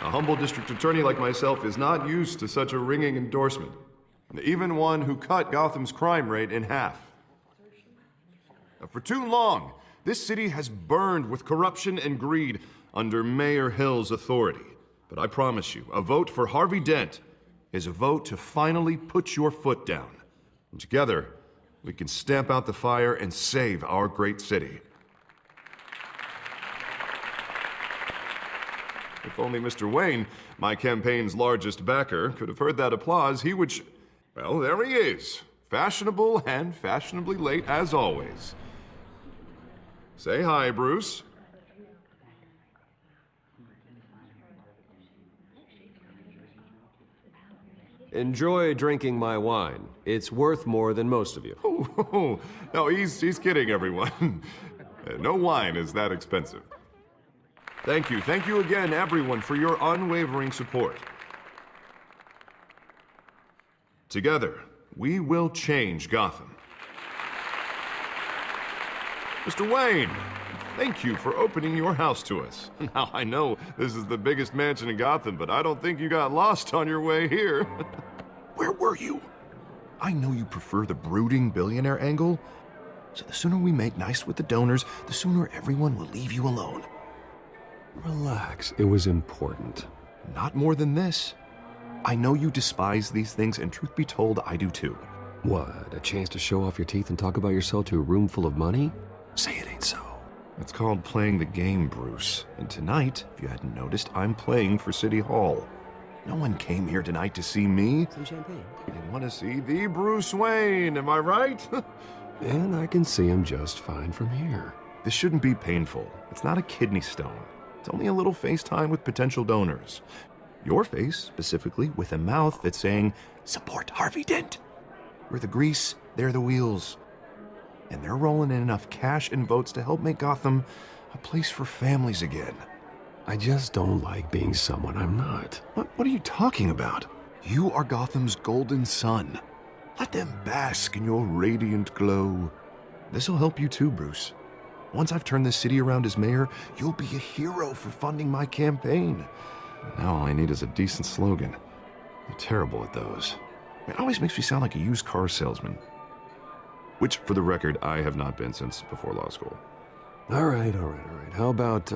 A humble district attorney like myself is not used to such a ringing endorsement. Even one who cut Gotham's crime rate in half. For too long, this city has burned with corruption and greed under Mayor Hill's authority. But I promise you, a vote for Harvey Dent is a vote to finally put your foot down. And together, we can stamp out the fire and save our great city. If only Mr. Wayne, my campaign's largest backer, could have heard that applause, he would well, there he is. Fashionable and fashionably late as always. Say hi, Bruce. Enjoy drinking my wine. It's worth more than most of you. Oh, no, he's kidding, everyone. No wine is that expensive. Thank you again, everyone, for your unwavering support. Together, we will change Gotham. Mr. Wayne, thank you for opening your house to us. Now, I know this is the biggest mansion in Gotham, but I don't think you got lost on your way here. Where were you? I know you prefer the brooding billionaire angle, so the sooner we make nice with the donors, the sooner everyone will leave you alone. Relax, it was important. Not more than this. I know you despise these things, and truth be told, I do too. What, a chance to show off your teeth and talk about yourself to a room full of money? Say it ain't so. It's called playing the game, Bruce. And tonight, if you hadn't noticed, I'm playing for City Hall. No one came here tonight to see me. Some champagne. We didn't want to see the Bruce Wayne, am I right? And I can see him just fine from here. This shouldn't be painful. It's not a kidney stone. It's only a little FaceTime with potential donors. Your face, specifically, with a mouth that's saying, support Harvey Dent. We're the grease, they're the wheels. And they're rolling in enough cash and votes to help make Gotham a place for families again. I just don't like being someone I'm not. What are you talking about? You are Gotham's golden sun. Let them bask in your radiant glow. This'll help you too, Bruce. Once I've turned this city around as mayor, you'll be a hero for funding my campaign. Now all I need is a decent slogan. I'm terrible at those. It always makes me sound like a used car salesman. Which, for the record, I have not been since before law school. All right. How about,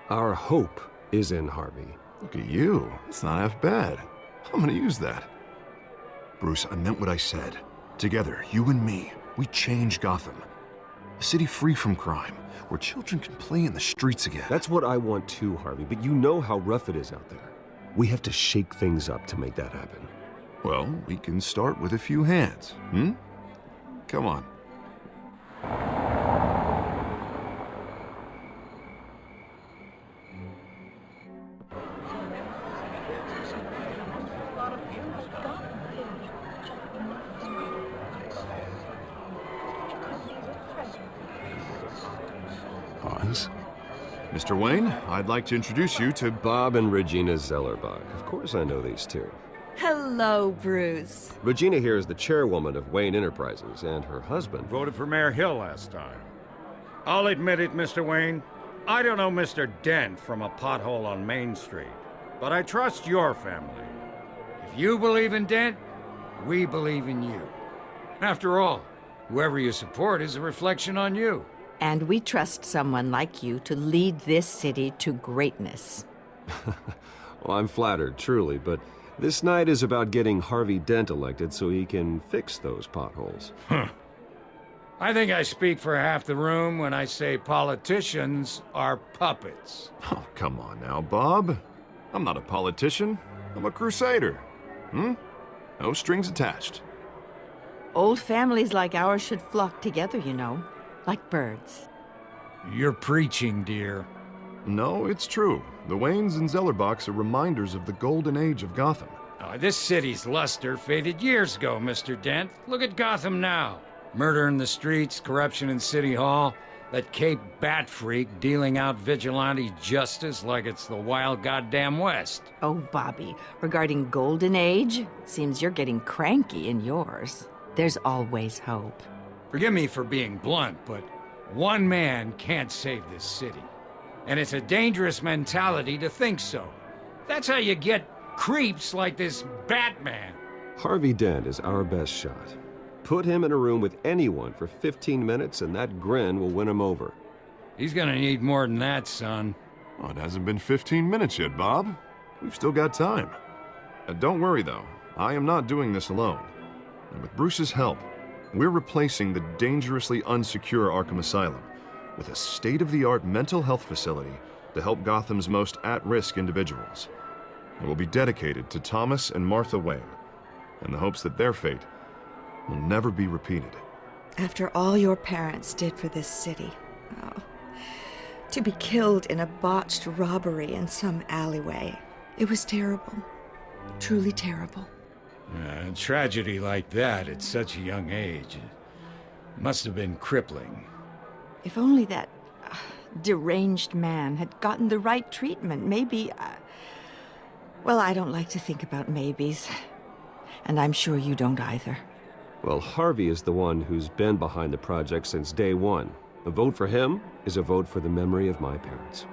our hope is in Harvey? Look at you. It's not half bad. I'm gonna use that. Bruce, I meant what I said. Together, you and me, we change Gotham. A city free from crime, where children can play in the streets again. That's what I want too, Harvey, but you know how rough it is out there. We have to shake things up to make that happen. Well, we can start with a few hands, Come on. Pause. Mr. Wayne, I'd like to introduce you to Bob and Regina Zellerbach. Of course I know these two. Hello, Bruce. Regina here is the chairwoman of Wayne Enterprises, and her husband... Voted for Mayor Hill last time. I'll admit it, Mr. Wayne. I don't know Mr. Dent from a pothole on Main Street, but I trust your family. If you believe in Dent, we believe in you. After all, whoever you support is a reflection on you. And we trust someone like you to lead this city to greatness. Well, I'm flattered, truly, but this night is about getting Harvey Dent elected so he can fix those potholes. I think I speak for half the room when I say politicians are puppets. Oh, come on now, Bob. I'm not a politician. I'm a crusader. No strings attached. Old families like ours should flock together, you know, like birds. You're preaching, dear. No, it's true. The Waynes and Zellerbachs are reminders of the golden age of Gotham. This city's luster faded years ago, Mr. Dent. Look at Gotham now. Murder in the streets, corruption in City Hall, that Cape Bat freak dealing out vigilante justice like it's the wild goddamn West. Oh, Bobby, regarding Golden Age, seems you're getting cranky in yours. There's always hope. Forgive me for being blunt, but one man can't save this city. And it's a dangerous mentality to think so. That's how you get creeps like this Batman. Harvey Dent is our best shot. Put him in a room with anyone for 15 minutes and that grin will win him over. He's gonna need more than that, son. Oh, it hasn't been 15 minutes yet, Bob. We've still got time. Don't worry, though. I am not doing this alone. And with Bruce's help, we're replacing the dangerously unsecure Arkham Asylum with a state-of-the-art mental health facility to help Gotham's most at-risk individuals. It will be dedicated to Thomas and Martha Wayne, in the hopes that their fate will never be repeated. After all your parents did for this city, oh, to be killed in a botched robbery in some alleyway, it was terrible. Truly terrible. A tragedy like that at such a young age must have been crippling. If only that deranged man had gotten the right treatment, maybe... well, I don't like to think about maybes. And I'm sure you don't either. Well, Harvey is the one who's been behind the project since day one. A vote for him is a vote for the memory of my parents.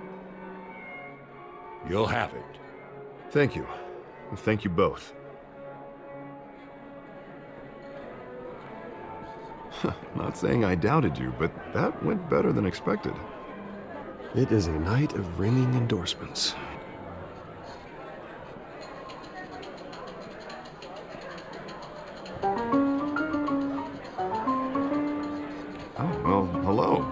You'll have it. Thank you. Thank you both. Not saying I doubted you, but that went better than expected. It is a night of ringing endorsements. Oh, well, hello.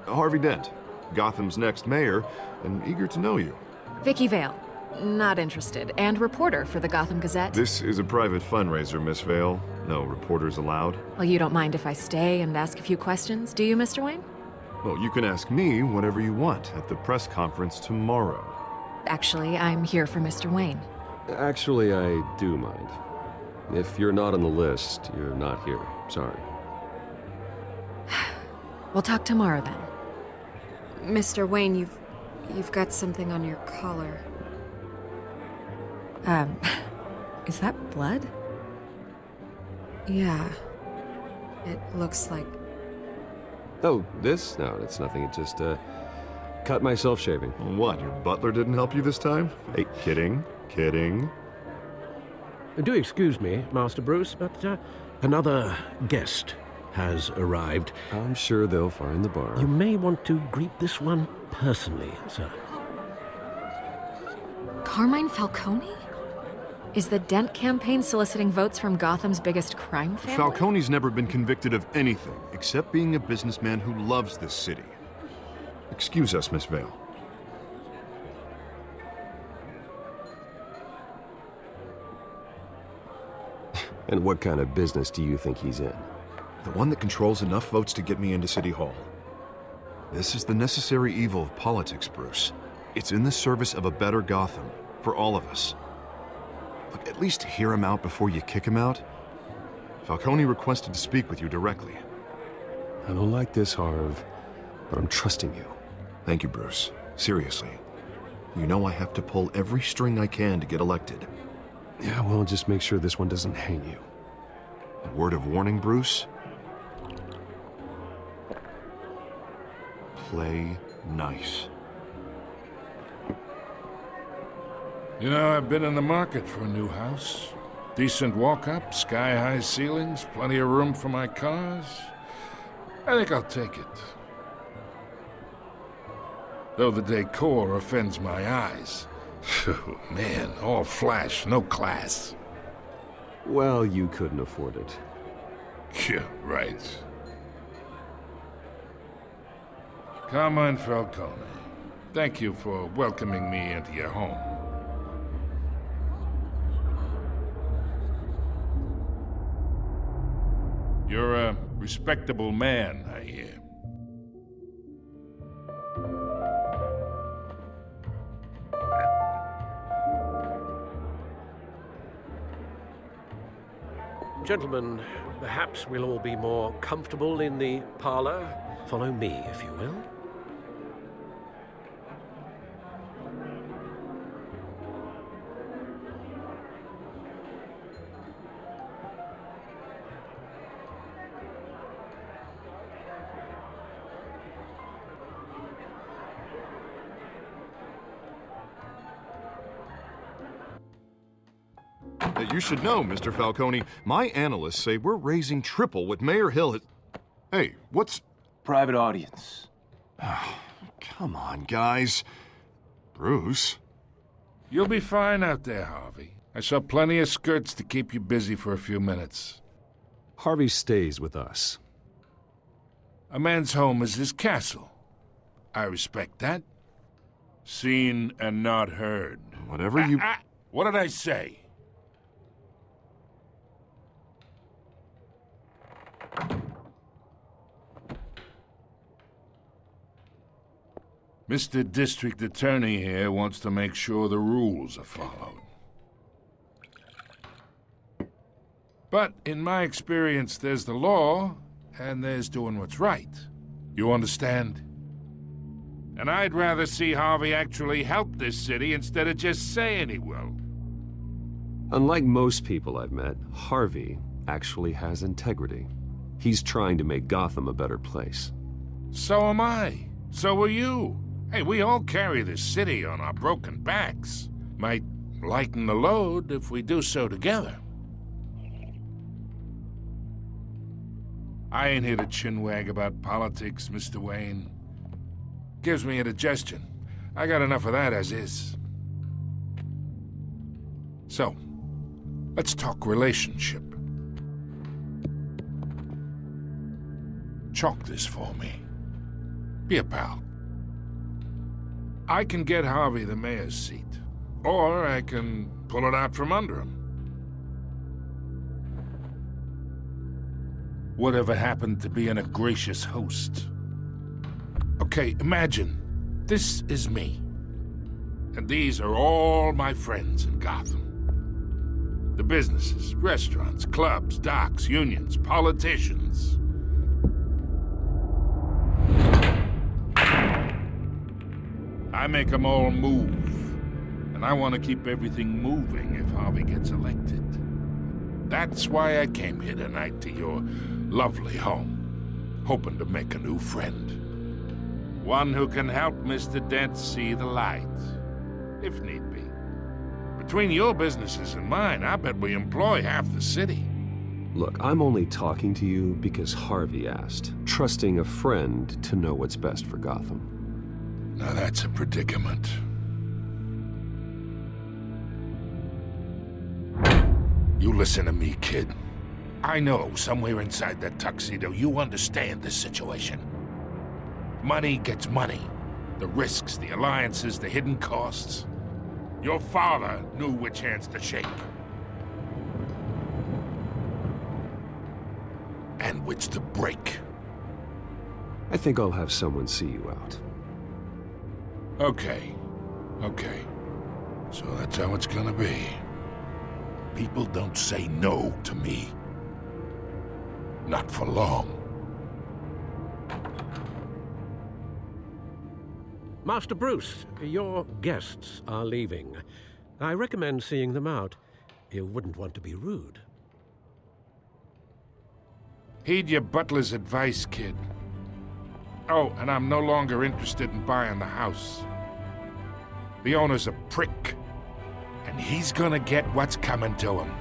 Harvey Dent, Gotham's next mayor, and eager to know you. Vicky Vale. Not interested. And reporter for the Gotham Gazette. This is a private fundraiser, Miss Vale. No reporters allowed. Well, you don't mind if I stay and ask a few questions, do you, Mr. Wayne? Well, you can ask me whatever you want at the press conference tomorrow. Actually, I'm here for Mr. Wayne. Actually, I do mind. If you're not on the list, you're not here. Sorry. We'll talk tomorrow then. Mr. Wayne, you've got something on your collar. Is that blood? Yeah. It looks like... Oh, this? No, it's nothing. It just, cut myself shaving. What, your butler didn't help you this time? Hey, kidding, kidding. Do excuse me, Master Bruce, but another guest has arrived. I'm sure they'll find the bar. You may want to greet this one personally, sir. Carmine Falcone? Is the Dent campaign soliciting votes from Gotham's biggest crime family? Falcone's never been convicted of anything except being a businessman who loves this city. Excuse us, Miss Vale. And what kind of business do you think he's in? The one that controls enough votes to get me into City Hall. This is the necessary evil of politics, Bruce. It's in the service of a better Gotham, for all of us. Look, at least hear him out before you kick him out. Falcone requested to speak with you directly. I don't like this, Harv, but I'm trusting you. Thank you, Bruce. Seriously. You know I have to pull every string I can to get elected. Yeah, well, just make sure this one doesn't hang you. A word of warning, Bruce? Play nice. You know, I've been in the market for a new house. Decent walk-up, sky-high ceilings, plenty of room for my cars. I think I'll take it. Though the decor offends my eyes. Oh, man, all flash, no class. Well, you couldn't afford it. Yeah, right. Carmine Falcone, thank you for welcoming me into your home. You're a respectable man, I hear. Gentlemen, perhaps we'll all be more comfortable in the parlor. Follow me, if you will. You should know, Mr. Falcone, my analysts say we're raising triple what Mayor Hill has... Hey, what's... Private audience. Come on, guys. Bruce? You'll be fine out there, Harvey. I saw plenty of skirts to keep you busy for a few minutes. Harvey stays with us. A man's home is his castle. I respect that. Seen and not heard. Whatever you... What did I say? Mr. District Attorney here wants to make sure the rules are followed. But in my experience, there's the law, and there's doing what's right. You understand? And I'd rather see Harvey actually help this city instead of just saying he will. Unlike most people I've met, Harvey actually has integrity. He's trying to make Gotham a better place. So am I. So are you. Hey, we all carry this city on our broken backs. Might lighten the load if we do so together. I ain't here to chinwag about politics, Mr. Wayne. Gives me indigestion. I got enough of that as is. So, let's talk relationship. Chalk this for me. Be a pal. I can get Harvey the mayor's seat, or I can pull it out from under him. Whatever happened to being a gracious host? Okay, imagine, this is me. And these are all my friends in Gotham. The businesses, restaurants, clubs, docks, unions, politicians. I make them all move. And I want to keep everything moving if Harvey gets elected. That's why I came here tonight to your lovely home, hoping to make a new friend. One who can help Mr. Dent see the light, if need be. Between your businesses and mine, I bet we employ half the city. Look, I'm only talking to you because Harvey asked, trusting a friend to know what's best for Gotham. Now that's a predicament. You listen to me, kid. I know somewhere inside that tuxedo you understand this situation. Money gets money. The risks, the alliances, the hidden costs. Your father knew which hands to shake. And which to break. I think I'll have someone see you out. Okay. So that's how it's gonna be. People don't say no to me. Not for long. Master Bruce, your guests are leaving. I recommend seeing them out. You wouldn't want to be rude. Heed your butler's advice, kid. Oh, and I'm no longer interested in buying the house. The owner's a prick, and he's gonna get what's coming to him.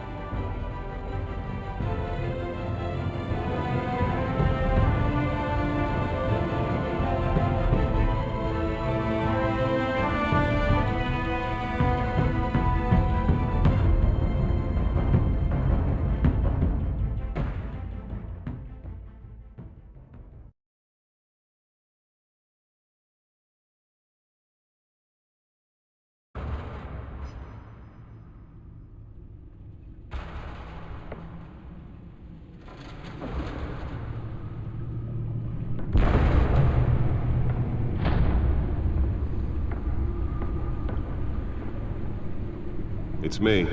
It's me.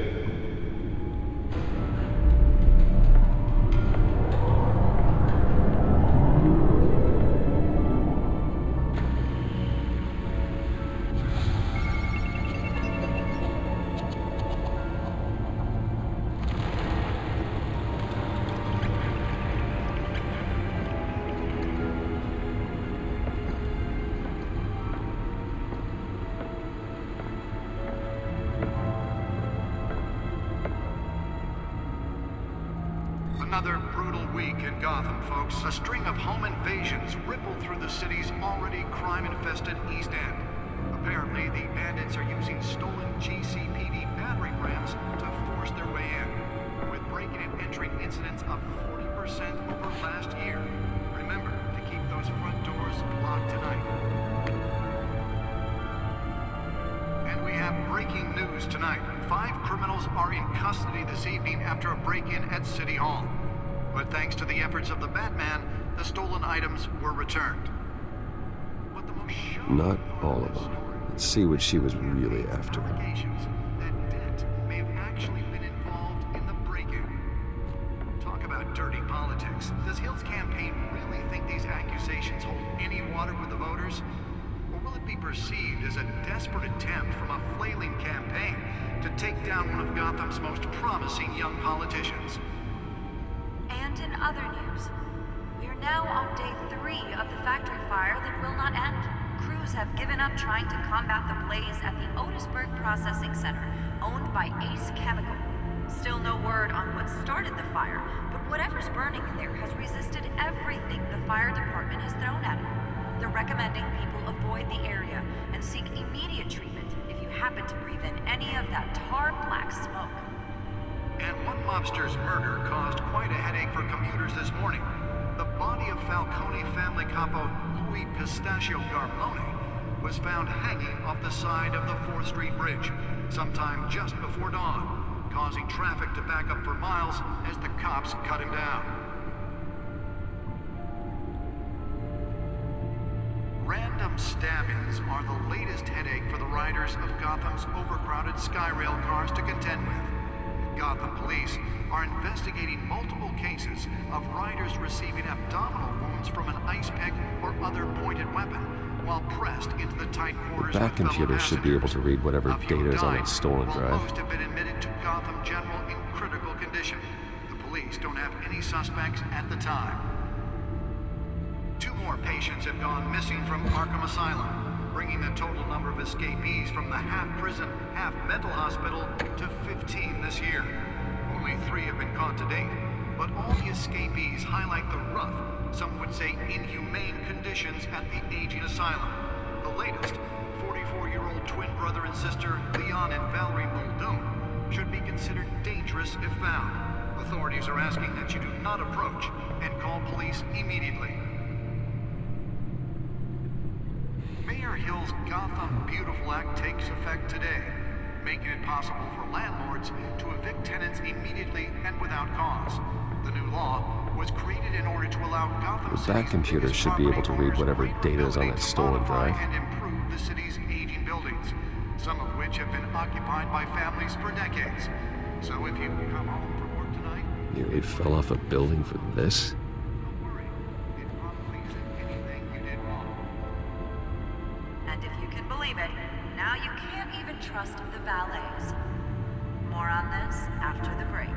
Another brutal week in Gotham, folks. A string of home invasions ripple through the city's already crime-infested East End. Apparently, the bandits are using stolen GCPD battering rams to force their way in, with breaking and entering incidents up 40% over last year. Remember to keep those front doors locked tonight. And we have breaking news tonight. 5 criminals are in custody this evening after a break-in at City Hall. But thanks to the efforts of the Batman, the stolen items were returned. But the most shocking Not all of them. Let's see what she was really after. allegations that Dent may have actually been involved in the break-in. Talk about dirty politics. Does Hill's campaign really think these accusations hold any water with the voters? Or will it be perceived as a desperate attempt from a flailing campaign to take down one of Gotham's most promising young politicians? And in other news, we are now on day 3 of the factory fire that will not end. Crews have given up trying to combat the blaze at the Otisburg Processing Center, owned by Ace Chemical. Still no word on what started the fire, but whatever's burning in there has resisted everything the fire department has thrown at it. They're recommending people avoid the area and seek immediate treatment if you happen to breathe in any of that tar black smoke. And one mobster's murder caused quite a headache for commuters this morning. The body of Falcone family capo Louis Pistachio Garmone was found hanging off the side of the 4th Street Bridge sometime just before dawn, causing traffic to back up for miles as the cops cut him down. Random stabbings are the latest headache for the riders of Gotham's overcrowded Skyrail cars to contend with. Gotham police are investigating multiple cases of riders receiving abdominal wounds from an ice pick or other pointed weapon while pressed into the tight quarters That with fellow computer should be able to read whatever A few data is on died, that stolen while drive. most have been admitted to Gotham General in critical condition. The police don't have any suspects at the time. 2 more patients have gone missing from Arkham Asylum, bringing the total number of escapees from the half-prison, half-mental hospital to 15 this year. Only 3 have been caught to date, but all the escapees highlight the rough, some would say inhumane conditions at the aging asylum. The latest, 44-year-old twin brother and sister Leon and Valerie Muldoon, should be considered dangerous if found. Authorities are asking that you do not approach and call police immediately. Mayor Hill's Gotham Beautiful Act takes effect today, making it possible for landlords to evict tenants immediately and without cause. The new law was created in order to allow Gotham But that computer should be able to read whatever data is on that stolen drive. and improve the city's aging buildings, some of which have been occupied by families for decades. So if you come home from work tonight, Nearly fell off a building for this? don't worry. It probably isn't anything you did wrong. And if you can believe it, now you can't even trust the valets. More on this after the break.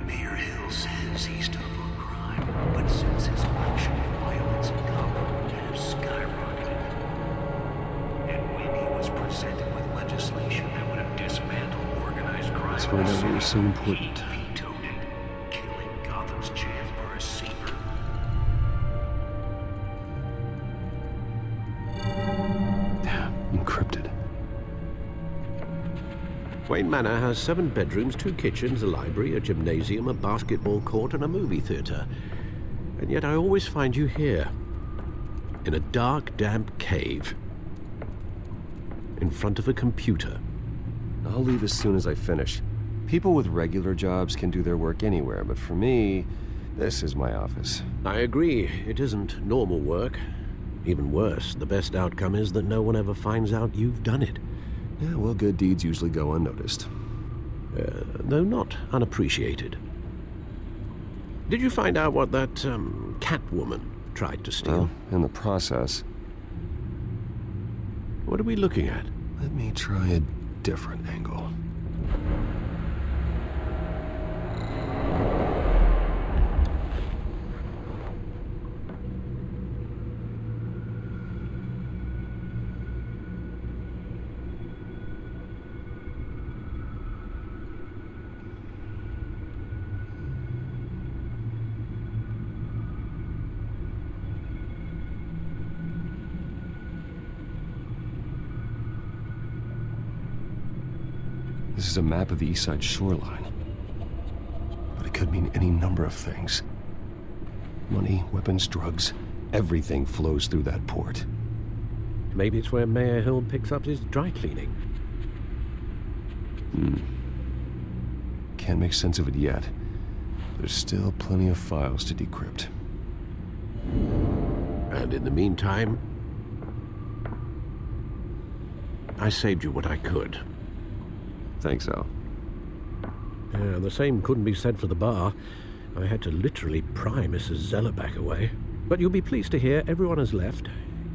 Mayor Hill says he's tough on crime, but since his election, violence in Gotham has skyrocketed. And when he was presented with legislation that would have dismantled organized crime, That's why that was so important. he vetoed it, killing Gotham's chance for a safer. Encrypted. Wayne Manor has 7 bedrooms, 2 kitchens, a library, a gymnasium, a basketball court, and a movie theater. And yet I always find you here, in a dark, damp cave, in front of a computer. I'll leave as soon as I finish. People with regular jobs can do their work anywhere, but for me, this is my office. I agree, it isn't normal work. Even worse, the best outcome is that no one ever finds out you've done it. Yeah, well, good deeds usually go unnoticed. Though not unappreciated. Did you find out what that, Catwoman tried to steal? Well, in the process. What are we looking at? Let me try a different angle. This is a map of the East Side shoreline. But it could mean any number of things. Money, weapons, drugs, everything flows through that port. Maybe it's where Mayor Hill picks up his dry cleaning. Can't make sense of it yet. There's still plenty of files to decrypt. And in the meantime, I saved you what I could. Thanks, Al. The same couldn't be said for the bar. I had to literally pry Mrs. Zellerback away. But you'll be pleased to hear everyone has left,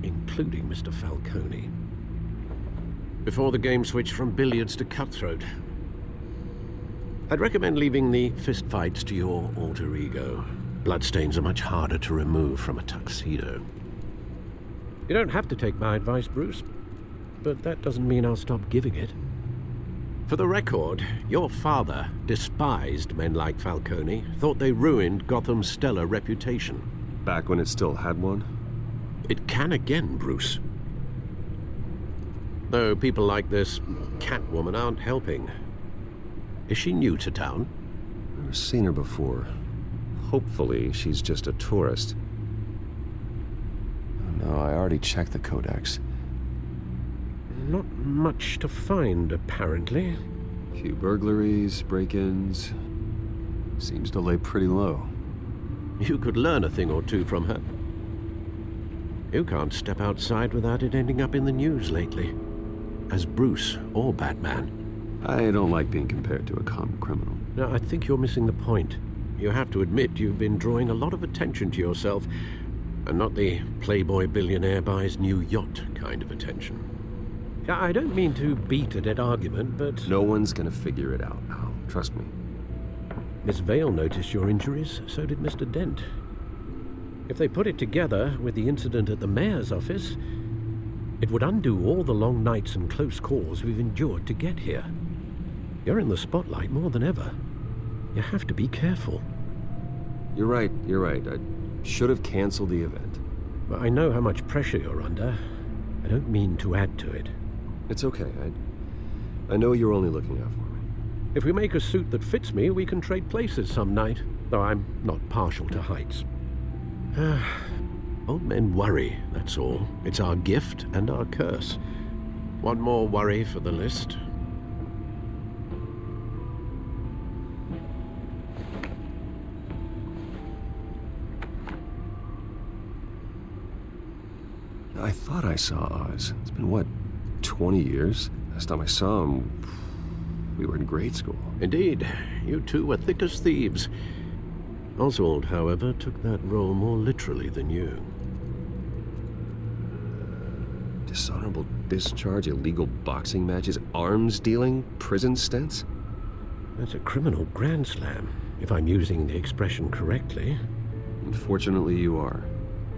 including Mr. Falcone. Before the game switched from billiards to cutthroat. I'd recommend leaving the fistfights to your alter ego. Bloodstains are much harder to remove from a tuxedo. You don't have to take my advice, Bruce, but that doesn't mean I'll stop giving it. For the record, your father despised men like Falcone, thought they ruined Gotham's stellar reputation. Back when it still had one? It can again, Bruce. Though people like this Catwoman aren't helping. Is she new to town? Never seen her before. Hopefully, she's just a tourist. No, I already checked the codex. Not much to find, apparently. Few burglaries, break-ins. Seems to lay pretty low. You could learn a thing or two from her. You can't step outside without it ending up in the news lately. As Bruce or Batman. I don't like being compared to a common criminal. No, I think you're missing the point. You have to admit you've been drawing a lot of attention to yourself, and not the playboy billionaire buys new yacht kind of attention. I don't mean to beat a dead argument, but... No one's gonna figure it out, Al. Trust me. Miss Vale noticed your injuries, so did Mr. Dent. If they put it together with the incident at the mayor's office, it would undo all the long nights and close calls we've endured to get here. You're in the spotlight more than ever. You have to be careful. You're right. I should have canceled the event. But I know how much pressure you're under. I don't mean to add to it. It's okay. I know you're only looking out for me. If we make a suit that fits me, we can trade places some night. Though I'm not partial to heights. Old men worry, that's all. It's our gift and our curse. One more worry for the list. I thought I saw Oz. It's been, what, 20 years? Last time I saw him, we were in grade school. Indeed. You two were thick as thieves. Oswald, however, took that role more literally than you. Dishonorable discharge, illegal boxing matches, arms dealing, prison stints? That's a criminal grand slam, if I'm using the expression correctly. Unfortunately, you are.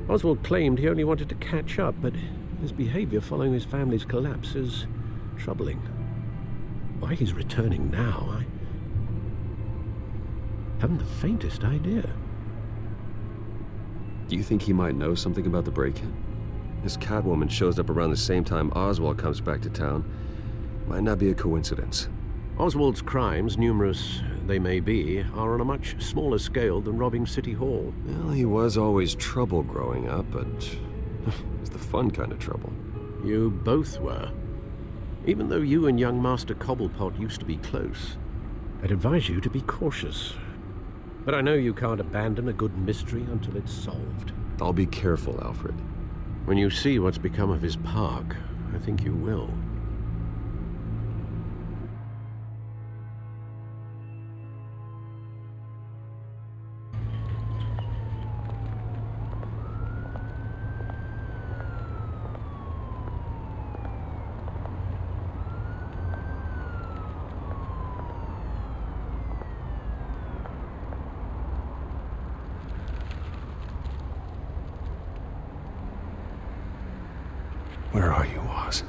Oswald claimed he only wanted to catch up, but his behavior following his family's collapse is troubling. Why he's returning now, I haven't the faintest idea. Do you think he might know something about the break-in? This Catwoman shows up around the same time Oswald comes back to town. Might not be a coincidence. Oswald's crimes, numerous they may be, are on a much smaller scale than robbing City Hall. Well, he was always trouble growing up, but it's the fun kind of trouble. You both were. Even though you and young Master Cobblepot used to be close, I'd advise you to be cautious. But I know you can't abandon a good mystery until it's solved. I'll be careful, Alfred. When you see what's become of his park, I think you will. Where are you, Oz?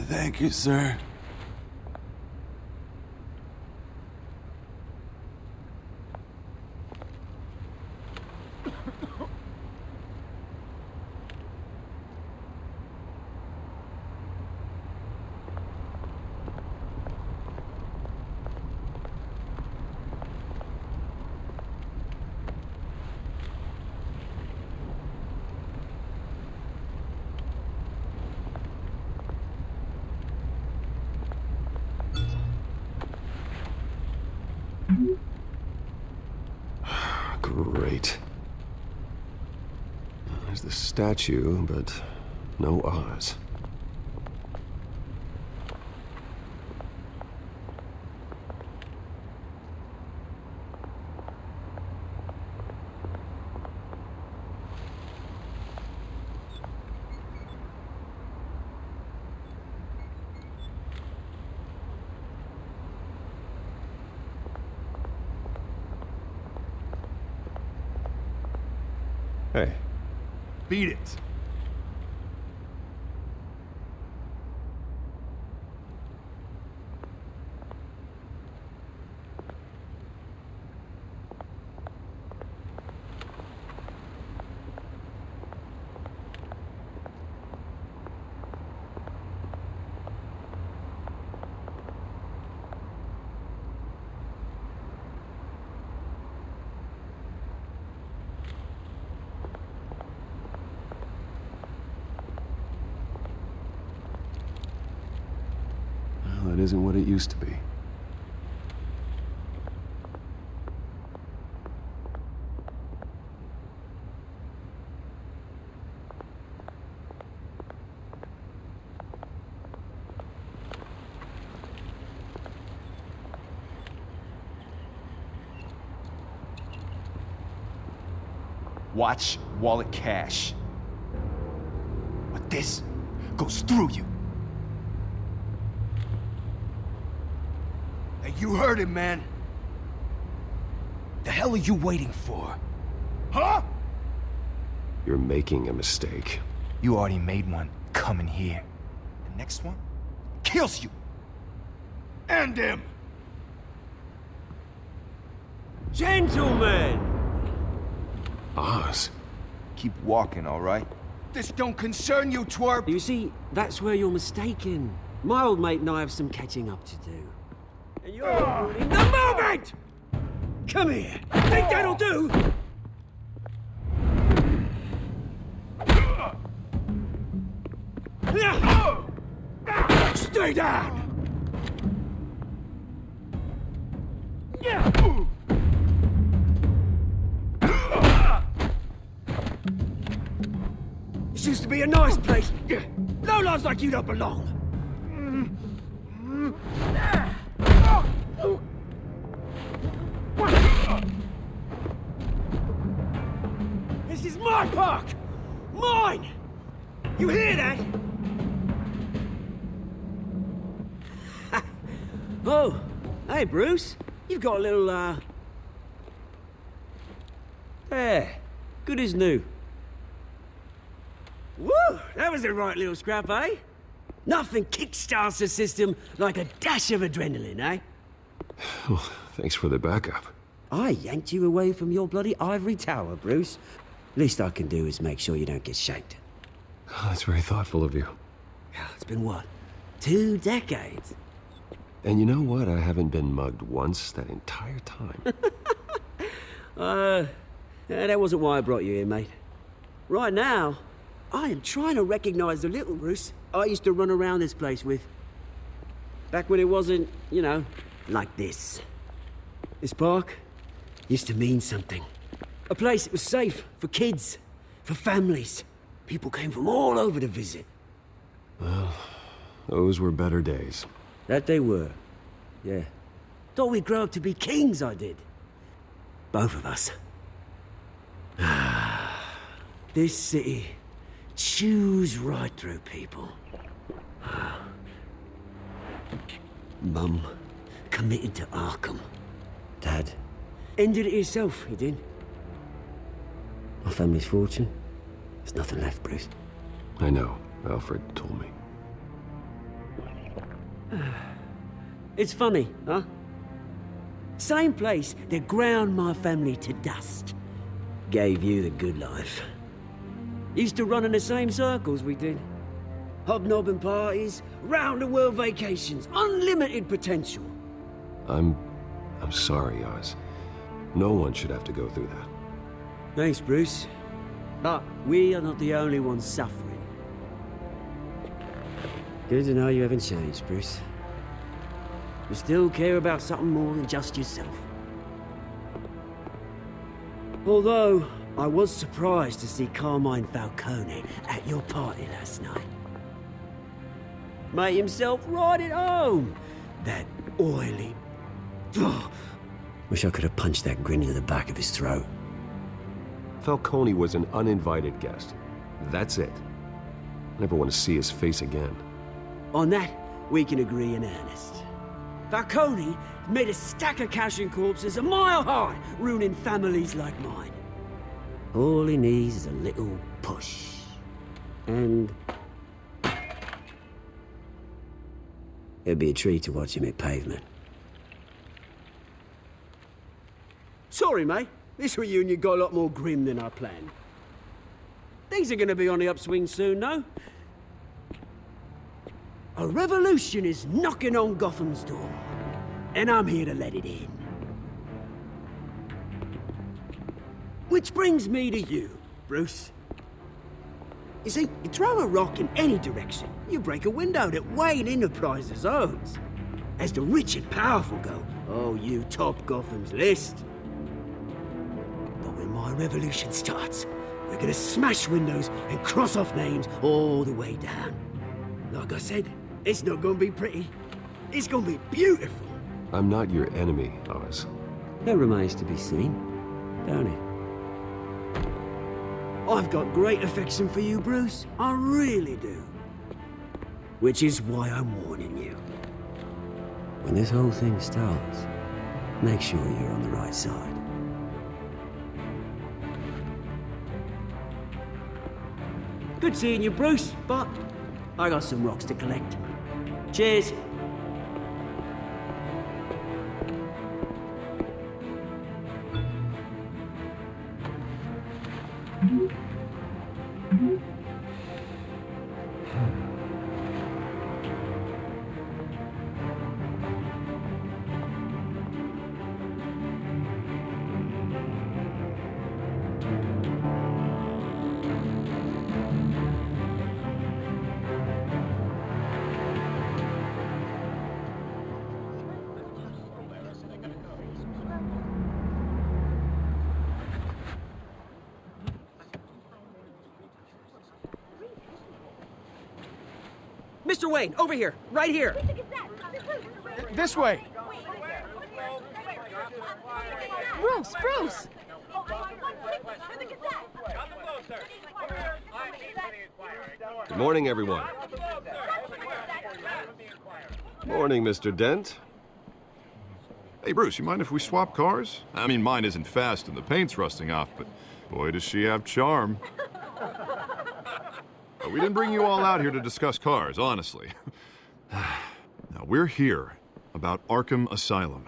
Thank you, sir. Great. There's the statue, but no Oz. Hey. Beat it. Well, it isn't what it used to be. Watch wallet cash. But this goes through you. Hey, you heard him, man. The hell are you waiting for? Huh? You're making a mistake. You already made one coming here. The next one kills you. And him. Gentlemen! Oz. Keep walking, all right? This don't concern you, twerp! You see, that's where you're mistaken. My old mate and I have some catching up to do. And you're ruining the moment! Come here! Think that'll do? Stay down! This used to be a nice place. No lives like you don't belong. This is my park! Mine! You hear that? Oh, hey Bruce. You've got a little, There. Good as new. Woo! That was a right little scrap, eh? Nothing kickstarts the system like a dash of adrenaline, eh? Well, thanks for the backup. I yanked you away from your bloody ivory tower, Bruce. Least I can do is make sure you don't get shanked. Oh, that's very thoughtful of you. It's been what? 2 decades? And you know what? I haven't been mugged once that entire time. That wasn't why I brought you here, mate. Right now, I am trying to recognize the little Bruce I used to run around this place with. Back when it wasn't, you know, like this. This park used to mean something. A place that was safe for kids, for families. People came from all over to visit. Well, those were better days. That they were, yeah. Thought we'd grow up to be kings, I did. Both of us. This city chews right through people. Mum committed to Arkham. Dad ended it himself, he did. My family's fortune. There's nothing left, Bruce. I know. Alfred told me. It's funny, huh? Same place that ground my family to dust. Gave you the good life. Used to run in the same circles we did. Hobnobbing parties, round-the-world vacations, unlimited potential. I'm sorry, Oz. No one should have to go through that. Thanks, Bruce. But we are not the only ones suffering. Good to know you haven't changed, Bruce. You still care about something more than just yourself. Although, I was surprised to see Carmine Falcone at your party last night. Made himself right at home. That oily... Ugh. Wish I could have punched that grin into the back of his throat. Falcone was an uninvited guest. That's it. Never want to see his face again. On that, we can agree in earnest. Falcone made a stack of cash and corpses a mile high, ruining families like mine. All he needs is a little push. And... it'd be a treat to watch him hit pavement. Sorry, mate. This reunion got a lot more grim than I planned. Things are gonna be on the upswing soon, no? A revolution is knocking on Gotham's door, and I'm here to let it in. Which brings me to you, Bruce. You see, you throw a rock in any direction, you break a window that Wayne Enterprises owns. As the rich and powerful go, oh, you top Gotham's list. But when my revolution starts, we're gonna smash windows and cross off names all the way down. Like I said, it's not gonna be pretty. It's gonna be beautiful. I'm not your enemy, Oz. That remains to be seen, don't it? I've got great affection for you, Bruce. I really do. Which is why I'm warning you. When this whole thing starts, make sure you're on the right side. Good seeing you, Bruce, but I got some rocks to collect. Cheers. Mr. Wayne, over here, right here. This way. Bruce! Good morning, everyone. Morning, Mr. Dent. Hey, Bruce, you mind if we swap cars? I mean, mine isn't fast and the paint's rusting off, but boy, does she have charm. We didn't bring you all out here to discuss cars, honestly. Now, we're here about Arkham Asylum.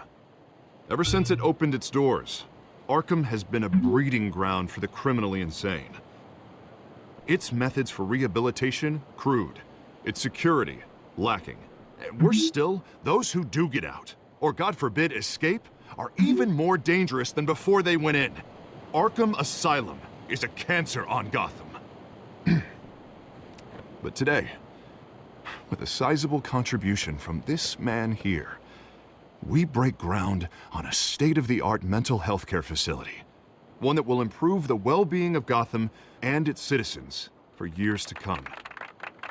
Ever since it opened its doors, Arkham has been a breeding ground for the criminally insane. Its methods for rehabilitation, crude. Its security, lacking. And worse still, those who do get out, or God forbid escape, are even more dangerous than before they went in. Arkham Asylum is a cancer on Gotham. But today, with a sizable contribution from this man here, we break ground on a state-of-the-art mental health care facility. One that will improve the well-being of Gotham and its citizens for years to come.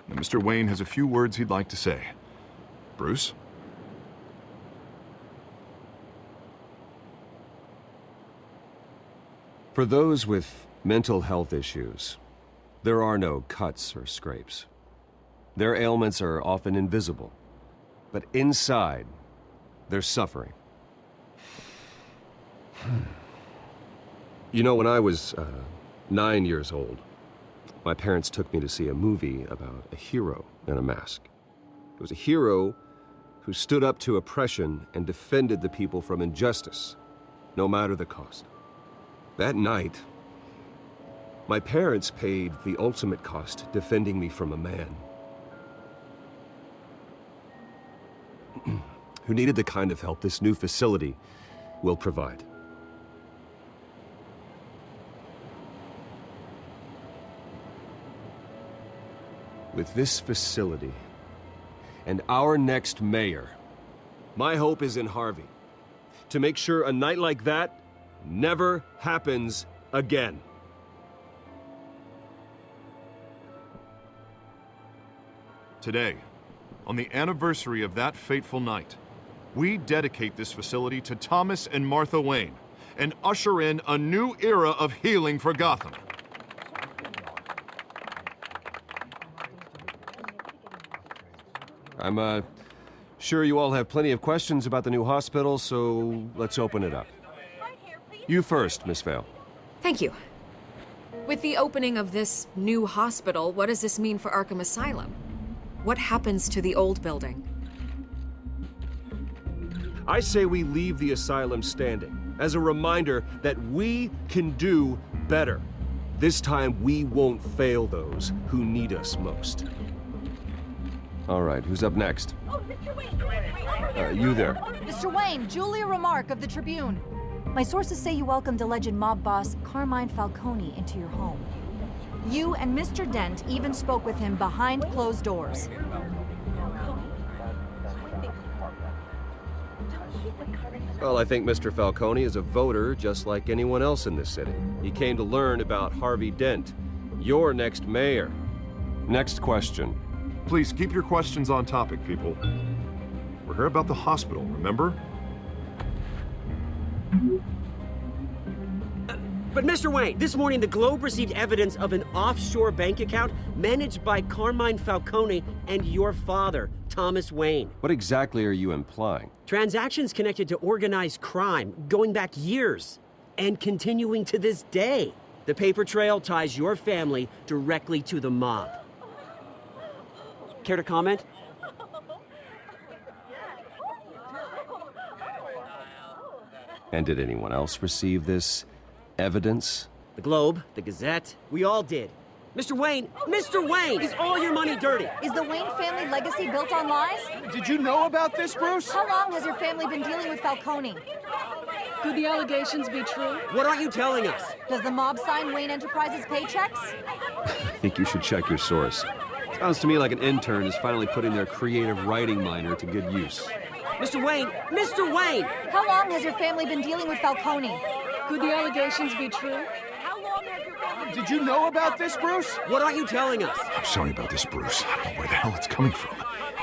Now, Mr. Wayne has a few words he'd like to say. Bruce? For those with mental health issues, there are no cuts or scrapes. Their ailments are often invisible, but inside, they're suffering. You know, when I was 9 years old, my parents took me to see a movie about a hero in a mask. It was a hero who stood up to oppression and defended the people from injustice, no matter the cost. That night, my parents paid the ultimate cost defending me from a man who needed the kind of help this new facility will provide. With this facility and our next mayor, my hope is in Harvey, to make sure a night like that never happens again. Today, on the anniversary of that fateful night, we dedicate this facility to Thomas and Martha Wayne and usher in a new era of healing for Gotham. I'm sure you all have plenty of questions about the new hospital, so let's open it up. You first, Miss Vale. Thank you. With the opening of this new hospital, what does this mean for Arkham Asylum? What happens to the old building? I say we leave the asylum standing as a reminder that we can do better. This time we won't fail those who need us most. All right, who's up next? Oh, Mr. Wayne! You there. Mr. Wayne, Julia Remark of the Tribune. My sources say you welcomed alleged mob boss Carmine Falcone into your home. You and Mr. Dent even spoke with him behind closed doors. Well, I think Mr. Falcone is a voter just like anyone else in this city. He came to learn about Harvey Dent, your next mayor. Next question. Please keep your questions on topic, people. We're here about the hospital, remember? But Mr. Wayne, this morning the Globe received evidence of an offshore bank account managed by Carmine Falcone and your father, Thomas Wayne. What exactly are you implying? Transactions connected to organized crime going back years and continuing to this day. The paper trail ties your family directly to the mob. Care to comment? And did anyone else receive this evidence? The Globe, the Gazette, we all did. Mr. Wayne, is all your money dirty? Is the Wayne family legacy built on lies? Did you know about this, Bruce? How long has your family been dealing with Falcone? Could the allegations be true? What are you telling us? Does the mob sign Wayne Enterprises paychecks? I think you should check your source. Sounds to me like an intern is finally putting their creative writing minor to good use. Mr. Wayne! How long has your family been dealing with Falcone? Could the allegations be true? Did you know about this, Bruce? What are you telling us? I'm sorry about this, Bruce. I don't know where the hell it's coming from.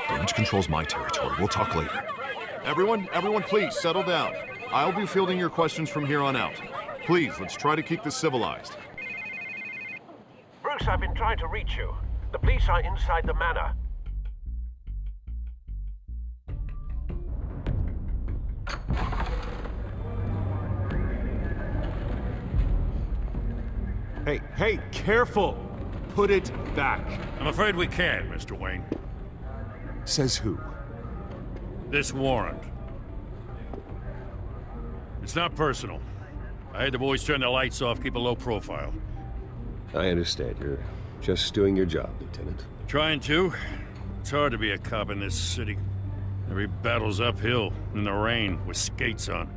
Damage control's my territory. We'll talk later. Everyone, please settle down. I'll be fielding your questions from here on out. Please, let's try to keep this civilized. Bruce, I've been trying to reach you. The police are inside the manor. Hey, careful! Put it back. I'm afraid we can't, Mr. Wayne. Says who? This warrant. It's not personal. I had the boys turn the lights off, keep a low profile. I understand. You're just doing your job, Lieutenant. Trying to. It's hard to be a cop in this city. Every battle's uphill, in the rain, with skates on.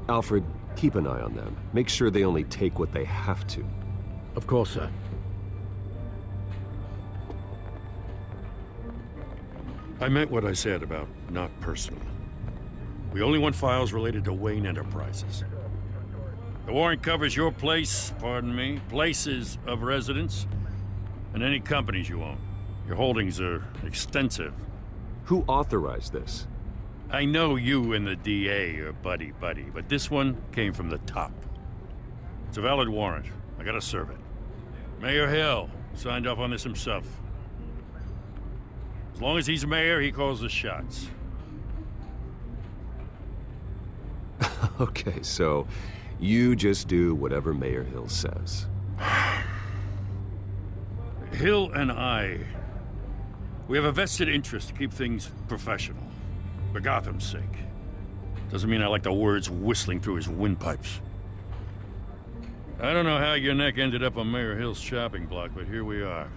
Alfred, keep an eye on them. Make sure they only take what they have to. Of course, sir. I meant what I said about not personal. We only want files related to Wayne Enterprises. The warrant covers your place, pardon me, places of residence, and any companies you own. Your holdings are extensive. Who authorized this? I know you and the DA are buddy-buddy, but this one came from the top. It's a valid warrant. I gotta serve it. Mayor Hill signed off on this himself. As long as he's mayor, he calls the shots. Okay, so you just do whatever Mayor Hill says. Hill and I, we have a vested interest to keep things professional. For Gotham's sake. Doesn't mean I like the words whistling through his windpipes. I don't know how your neck ended up on Mayor Hill's chopping block, but here we are.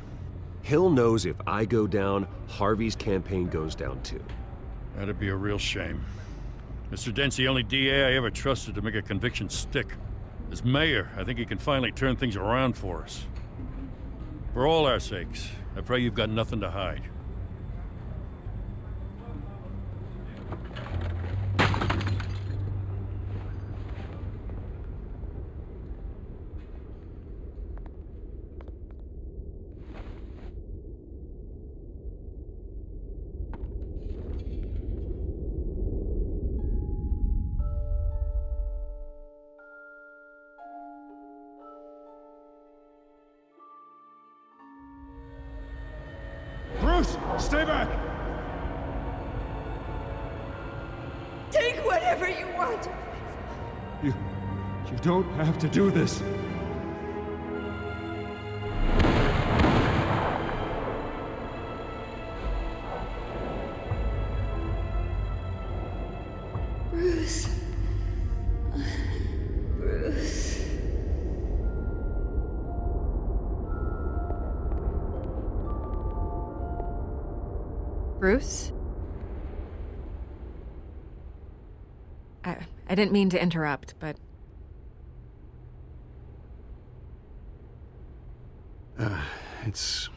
Hill knows if I go down, Harvey's campaign goes down too. That'd be a real shame. Mr. Dent's the only DA I ever trusted to make a conviction stick. As mayor, I think he can finally turn things around for us. For all our sakes, I pray you've got nothing to hide. Bruce, stay back! Take whatever you want. You don't have to do this. Bruce. Bruce. Bruce? I didn't mean to interrupt, but... It's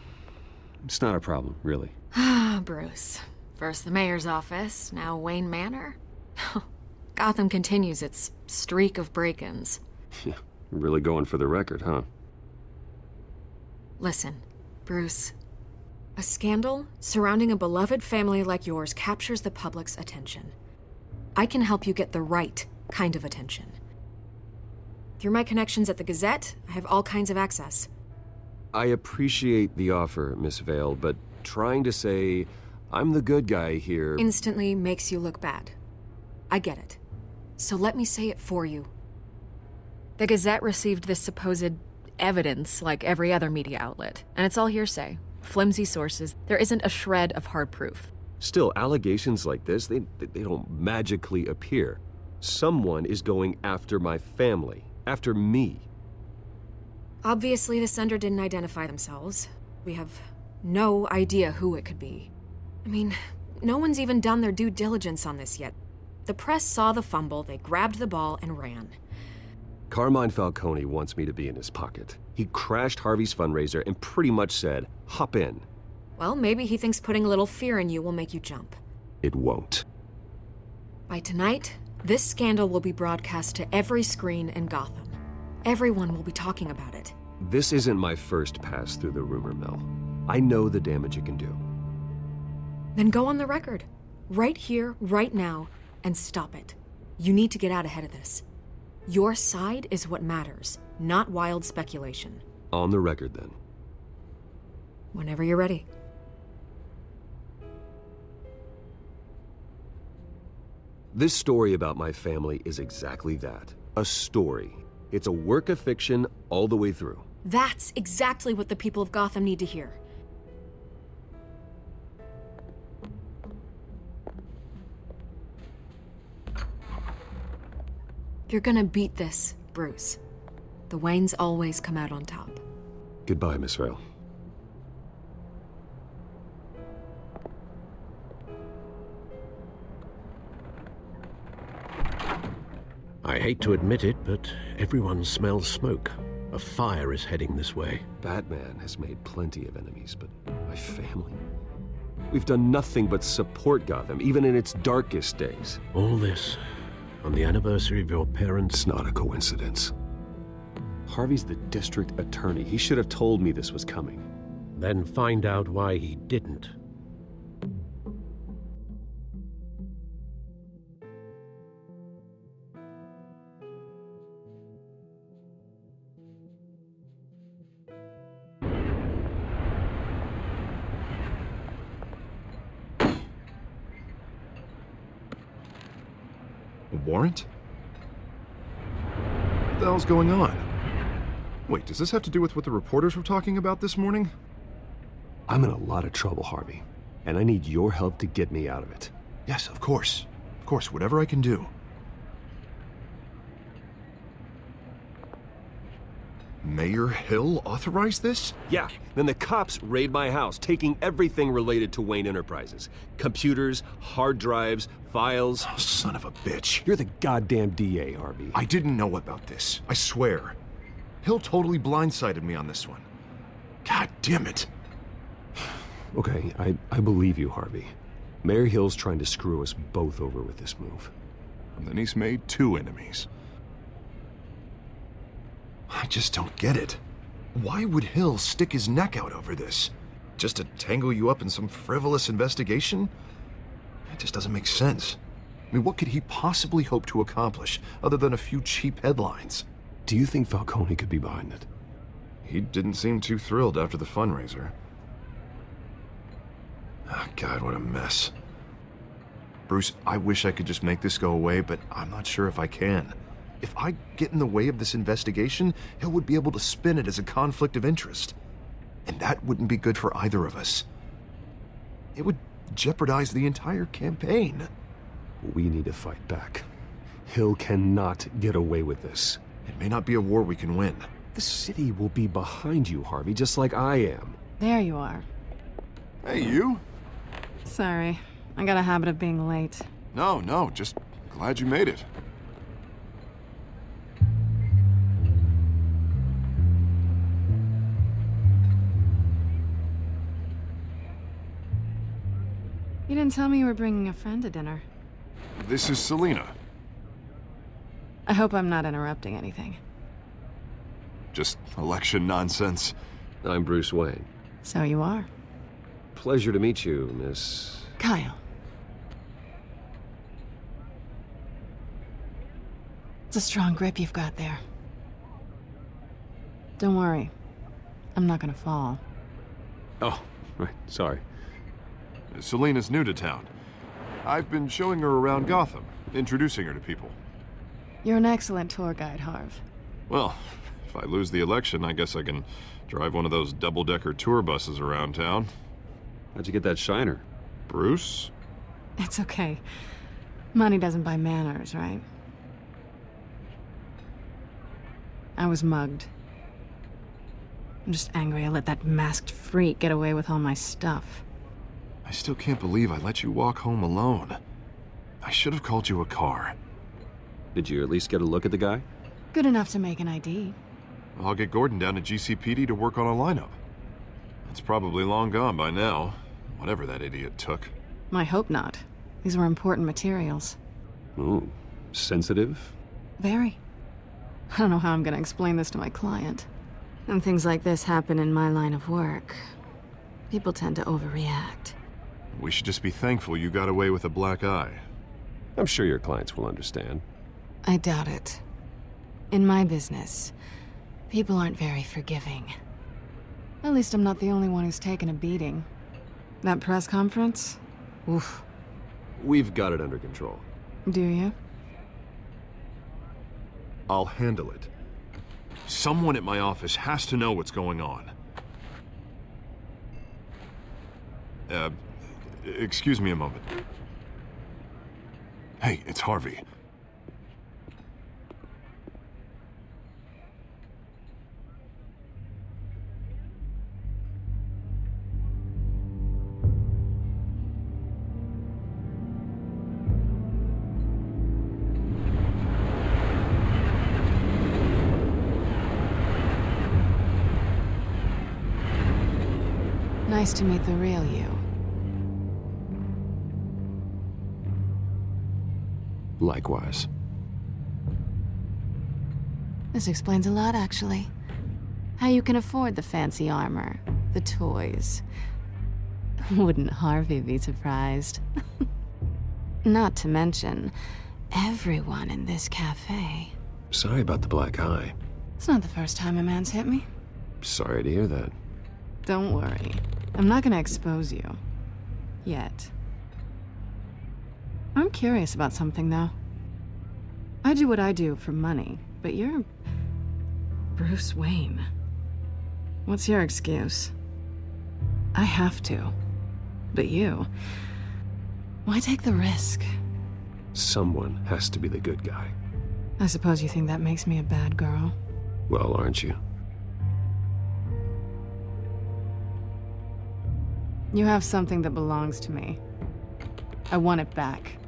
not a problem, really. Ah, Bruce. First the mayor's office, now Wayne Manor. Gotham continues its streak of break-ins. Yeah, really going for the record, huh? Listen, Bruce. A scandal surrounding a beloved family like yours captures the public's attention. I can help you get the right kind of attention. Through my connections at the Gazette, I have all kinds of access. I appreciate the offer, Miss Vale, but trying to say I'm the good guy here... Instantly makes you look bad. I get it. So let me say it for you. The Gazette received this supposed evidence like every other media outlet, and it's all hearsay. Flimsy sources. There isn't a shred of hard proof. Still, allegations like this, they don't magically appear. Someone is going after my family, after me. Obviously, the sender didn't identify themselves. We have no idea who it could be. I mean, no one's even done their due diligence on this yet. The press saw the fumble, they grabbed the ball and ran. Carmine Falcone wants me to be in his pocket. He crashed Harvey's fundraiser and pretty much said, hop in. Well, maybe he thinks putting a little fear in you will make you jump. It won't. By tonight, this scandal will be broadcast to every screen in Gotham. Everyone will be talking about it. This isn't my first pass through the rumor mill. I know the damage it can do. Then go on the record. Right here, right now, and stop it. You need to get out ahead of this. Your side is what matters, not wild speculation. On the record, then. Whenever you're ready. This story about my family is exactly that. A story. It's a work of fiction all the way through. That's exactly what the people of Gotham need to hear. You're gonna beat this, Bruce. The Waynes always come out on top. Goodbye, Miss Vale. I hate to admit it, but everyone smells smoke. A fire is heading this way. Batman has made plenty of enemies, but my family? We've done nothing but support Gotham, even in its darkest days. All this on the anniversary of your parents'... It's not a coincidence. Harvey's the district attorney. He should have told me this was coming. Then find out why he didn't. A warrant? What the hell's going on? Wait, does this have to do with what the reporters were talking about this morning? I'm in a lot of trouble, Harvey, and I need your help to get me out of it. Yes, of course. Of course, whatever I can do. Mayor Hill authorized this? Yeah, then the cops raid my house, taking everything related to Wayne Enterprises. Computers, hard drives, files. Oh, son of a bitch. You're the goddamn DA, Harvey. I didn't know about this. I swear. Hill totally blindsided me on this one. God damn it. Okay, I believe you, Harvey. Mayor Hill's trying to screw us both over with this move. And then he's made 2 enemies. I just don't get it. Why would Hill stick his neck out over this? Just to tangle you up in some frivolous investigation? It just doesn't make sense. I mean, what could he possibly hope to accomplish other than a few cheap headlines? Do you think Falcone could be behind it? He didn't seem too thrilled after the fundraiser. Ah, God, what a mess. Bruce, I wish I could just make this go away, but I'm not sure if I can. If I get in the way of this investigation, Hill would be able to spin it as a conflict of interest. And that wouldn't be good for either of us. It would jeopardize the entire campaign. We need to fight back. Hill cannot get away with this. It may not be a war we can win. The city will be behind you, Harvey, just like I am. There you are. Hey, you? Sorry. I got a habit of being late. No, just glad you made it. You didn't tell me you were bringing a friend to dinner. This is Selina. I hope I'm not interrupting anything. Just election nonsense. I'm Bruce Wayne. So you are. Pleasure to meet you, Miss... Kyle. It's a strong grip you've got there. Don't worry. I'm not gonna fall. Oh, right, sorry. Selina's new to town. I've been showing her around Gotham, introducing her to people. You're an excellent tour guide, Harv. Well, if I lose the election, I guess I can drive one of those double-decker tour buses around town. How'd you get that shiner? Bruce? It's okay. Money doesn't buy manners, right? I was mugged. I'm just angry I let that masked freak get away with all my stuff. I still can't believe I let you walk home alone. I should have called you a car. Did you at least get a look at the guy? Good enough to make an ID. I'll get Gordon down to GCPD to work on a lineup. It's probably long gone by now, whatever that idiot took. I hope not. These were important materials. Ooh, sensitive? Very. I don't know how I'm gonna explain this to my client. And things like this happen in my line of work. People tend to overreact. We should just be thankful you got away with a black eye. I'm sure your clients will understand. I doubt it. In my business, people aren't very forgiving. At least I'm not the only one who's taken a beating. That press conference? Oof. We've got it under control. Do you? I'll handle it. Someone at my office has to know what's going on. Excuse me a moment. Hey, it's Harvey. Nice to meet the real you. Likewise. This explains a lot, actually. How you can afford the fancy armor, the toys. Wouldn't Harvey be surprised? Not to mention, everyone in this cafe. Sorry about the black eye. It's not the first time a man's hit me. Sorry to hear that. Don't worry. I'm not gonna expose you. Yet. I'm curious about something, though. I do what I do for money, but you're Bruce Wayne. What's your excuse? I have to. But you, why take the risk? Someone has to be the good guy. I suppose you think that makes me a bad girl. Well, aren't you? You have something that belongs to me. I want it back.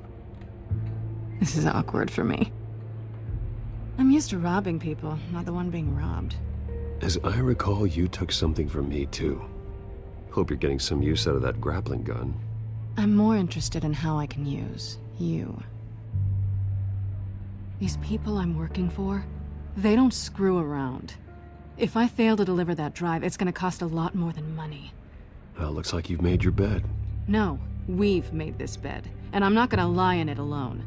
This is awkward for me. I'm used to robbing people, not the one being robbed. As I recall, you took something from me, too. Hope you're getting some use out of that grappling gun. I'm more interested in how I can use you. These people I'm working for, they don't screw around. If I fail to deliver that drive, it's gonna cost a lot more than money. Well, looks like you've made your bed. No, we've made this bed, and I'm not gonna lie in it alone.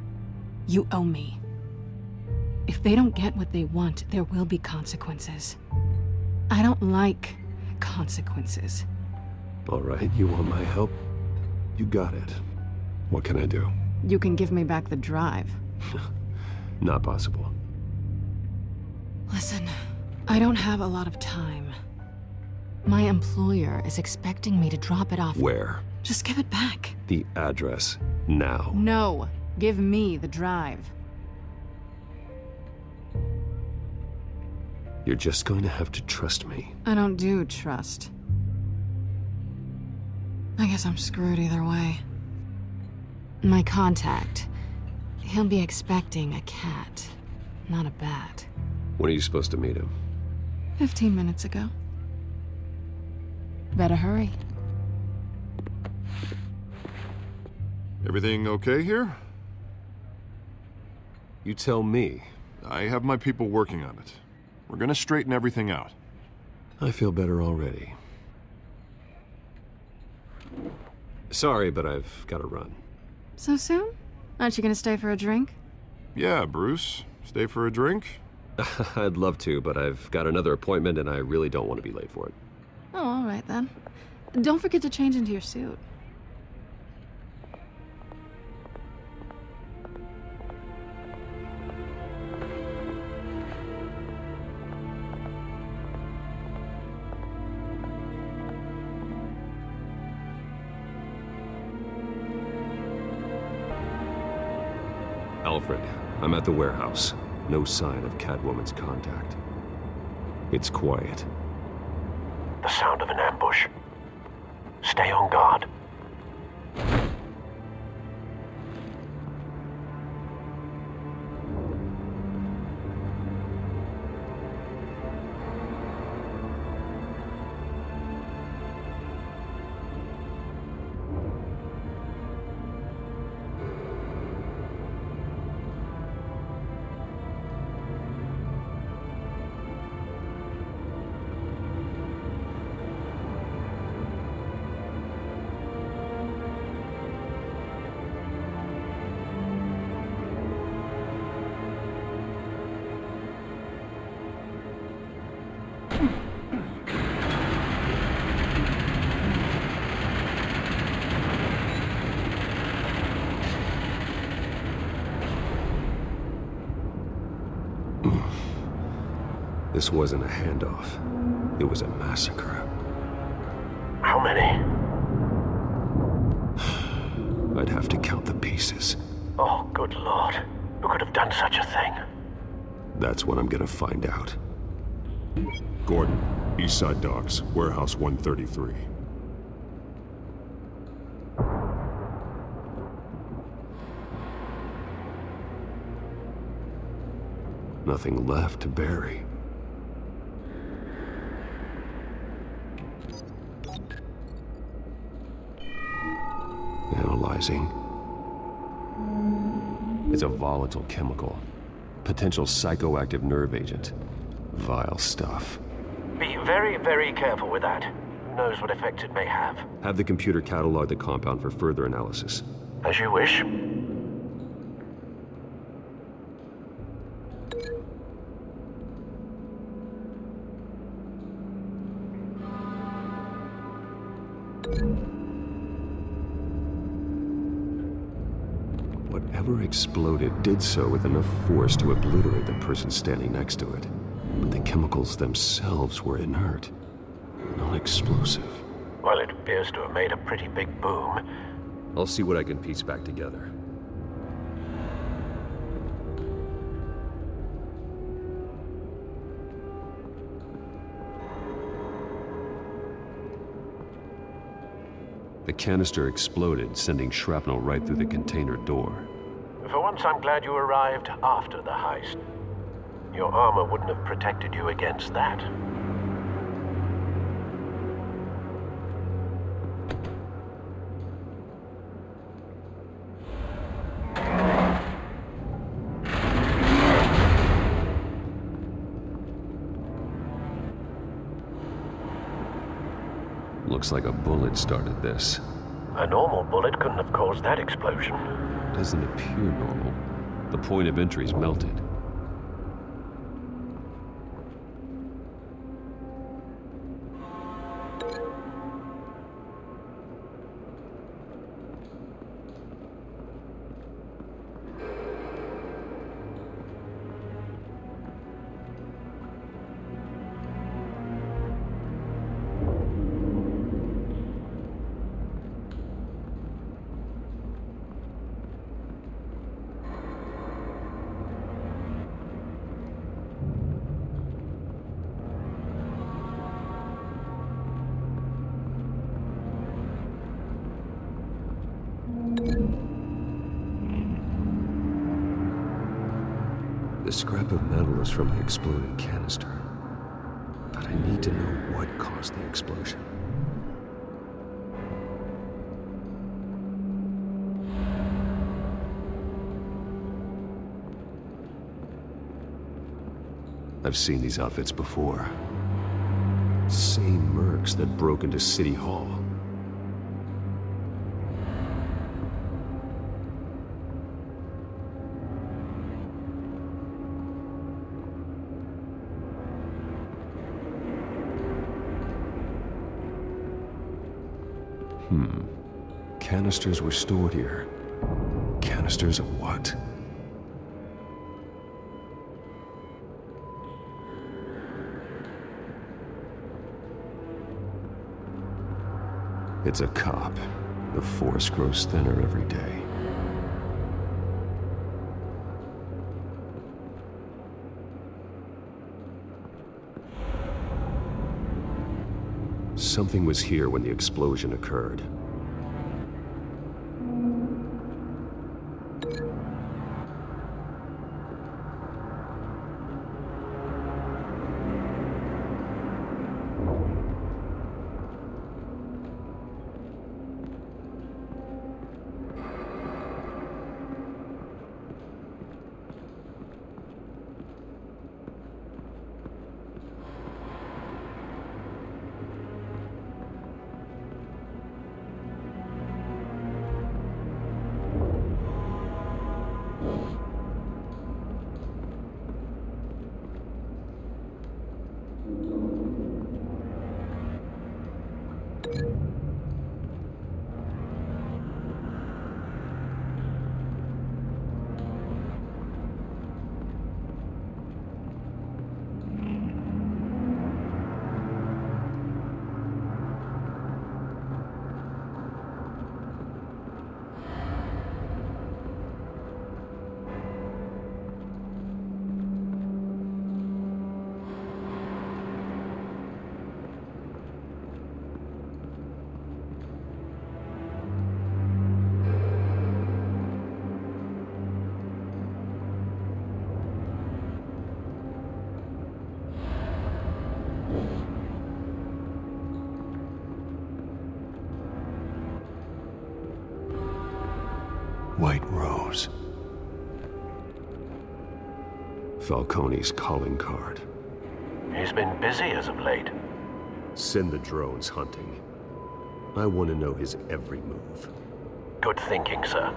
You owe me. If they don't get what they want, there will be consequences. I don't like consequences. All right, you want my help? You got it. What can I do? You can give me back the drive. Not possible. Listen, I don't have a lot of time. My employer is expecting me to drop it off. Where? Just give it back. The address, now. No, give me the drive. You're just going to have to trust me. I don't do trust. I guess I'm screwed either way. My contact, he'll be expecting a cat, not a bat. When are you supposed to meet him? 15 minutes ago. Better hurry. Everything okay here? You tell me. I have my people working on it. We're gonna straighten everything out. I feel better already. Sorry, but I've got to run. So soon? Aren't you gonna stay for a drink? Yeah, Bruce. Stay for a drink? I'd love to, but I've got another appointment and I really don't want to be late for it. Oh, all right then. Don't forget to change into your suit. Alfred, I'm at the warehouse. No sign of Catwoman's contact. It's quiet. The sound of an ambush. Stay on guard. This wasn't a handoff. It was a massacre. How many? I'd have to count the pieces. Oh, good lord. Who could have done such a thing? That's what I'm gonna find out. Gordon, Eastside Docks, Warehouse 133. Nothing left to bury. Analyzing. It's a volatile chemical. Potential psychoactive nerve agent. Vile stuff. Be very, very careful with that. Who knows what effect it may have. Have the computer catalog the compound for further analysis. As you wish. Whatever exploded did so with enough force to obliterate the person standing next to it. But the chemicals themselves were inert, not explosive. Well, it appears to have made a pretty big boom. I'll see what I can piece back together. The canister exploded, sending shrapnel right through the container door. For once, I'm glad you arrived after the heist. Your armor wouldn't have protected you against that. Looks like a bullet started this. A normal bullet couldn't have caused that explosion. Doesn't appear normal. The point of entry's melted. The scrap of metal is from the exploded canister. But I need to know what caused the explosion. I've seen these outfits before. Same mercs that broke into City Hall. Canisters were stored here. Canisters of what? It's a cop. The force grows thinner every day. Something was here when the explosion occurred. White Rose. Falcone's calling card. He's been busy as of late. Send the drones hunting. I want to know his every move. Good thinking, sir.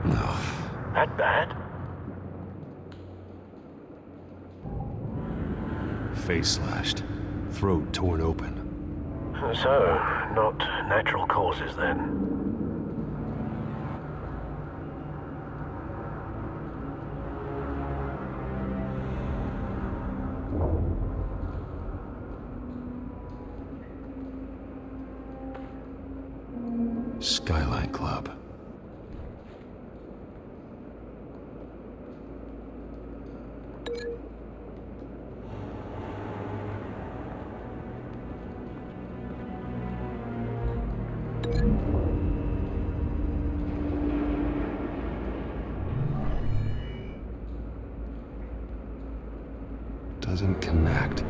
No. That bad? Face slashed. throat torn open. So, not natural causes then? Skyline Club. Doesn't connect.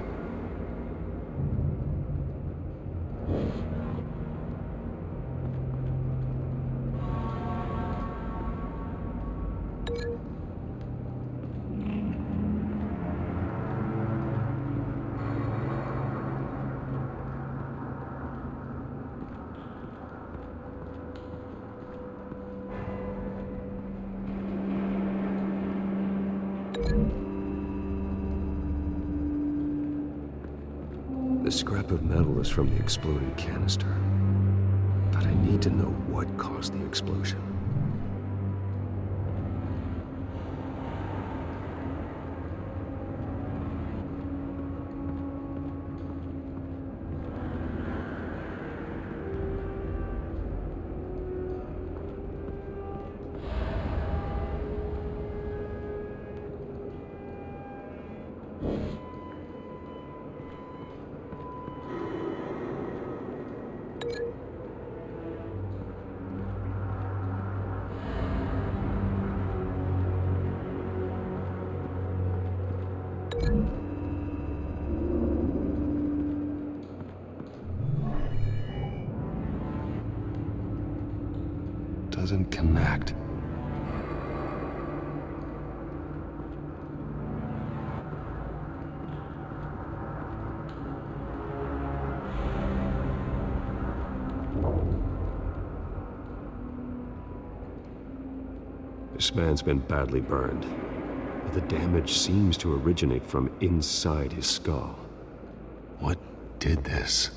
The scrap of metal is from the exploded canister. But I need to know what caused the explosion. Doesn't connect. This man's been badly burned, but the damage seems to originate from inside his skull. What did this?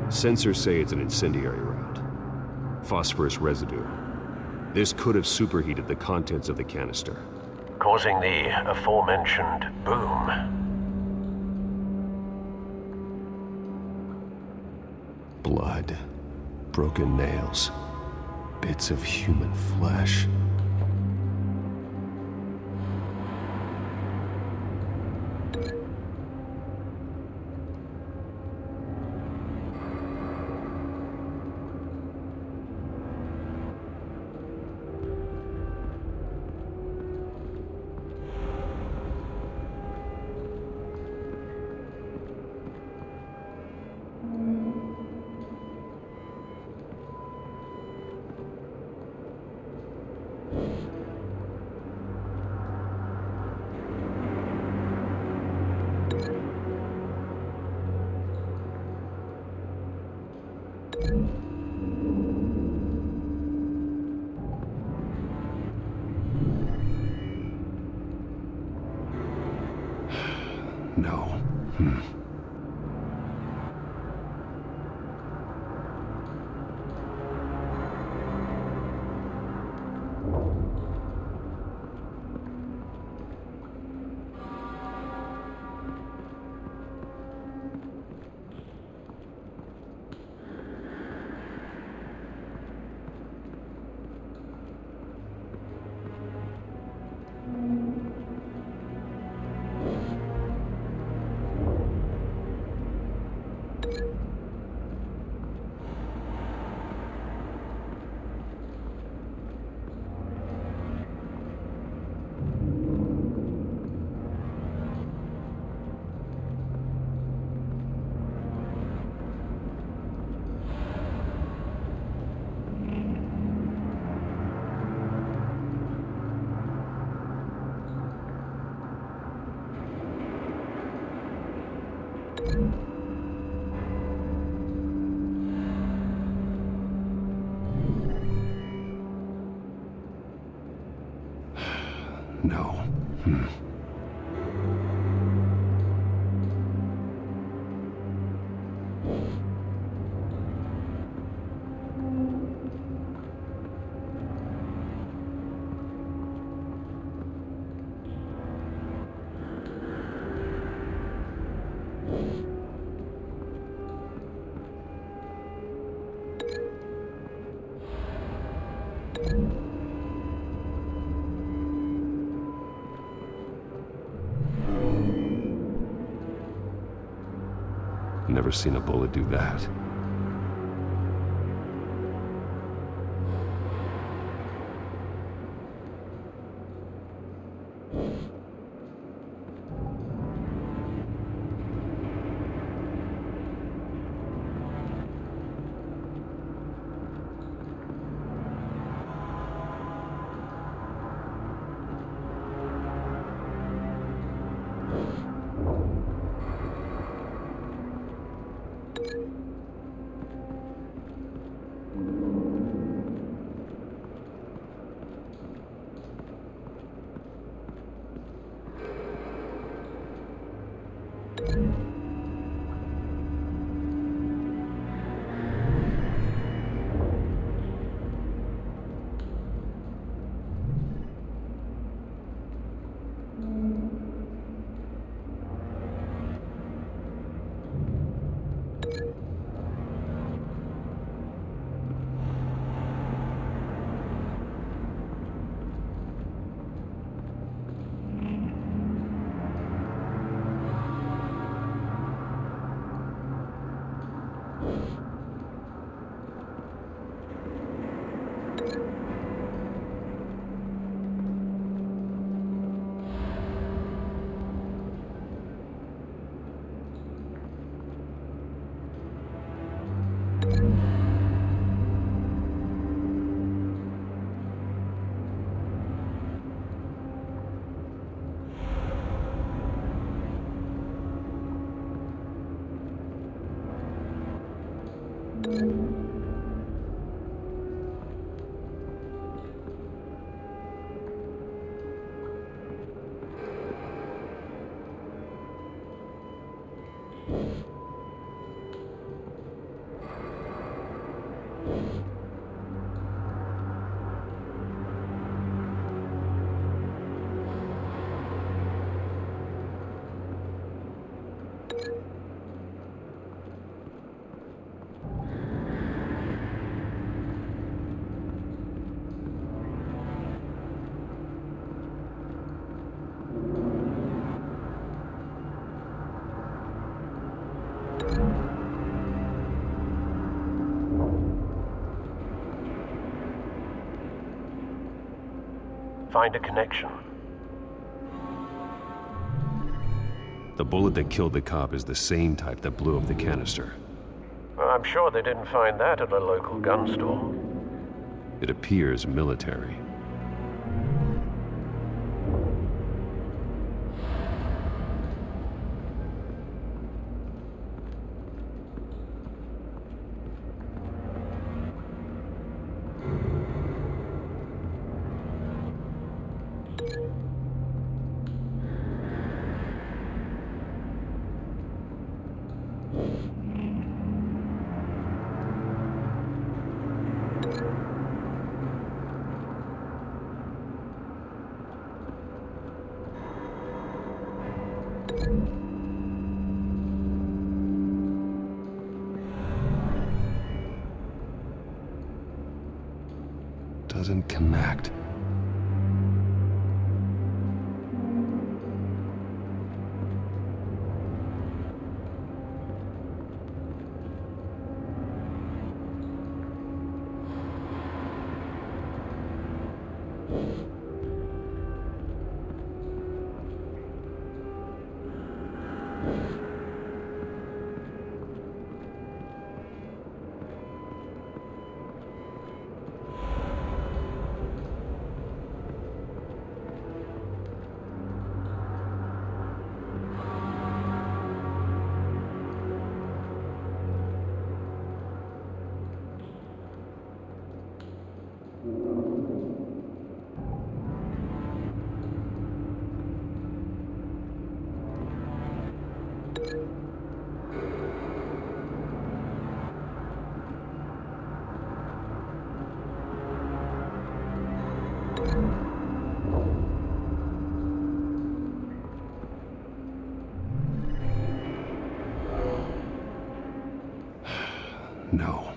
Sensors say it's an incendiary round. Phosphorus residue. This could have superheated the contents of the canister, Causing the aforementioned boom. blood, broken nails, bits of human flesh. No. No. Never seen a bullet do that. Find a connection. The bullet that killed the cop is the same type that blew up the canister. I'm sure they didn't find that at a local gun store. It appears military. Doesn't connect. No.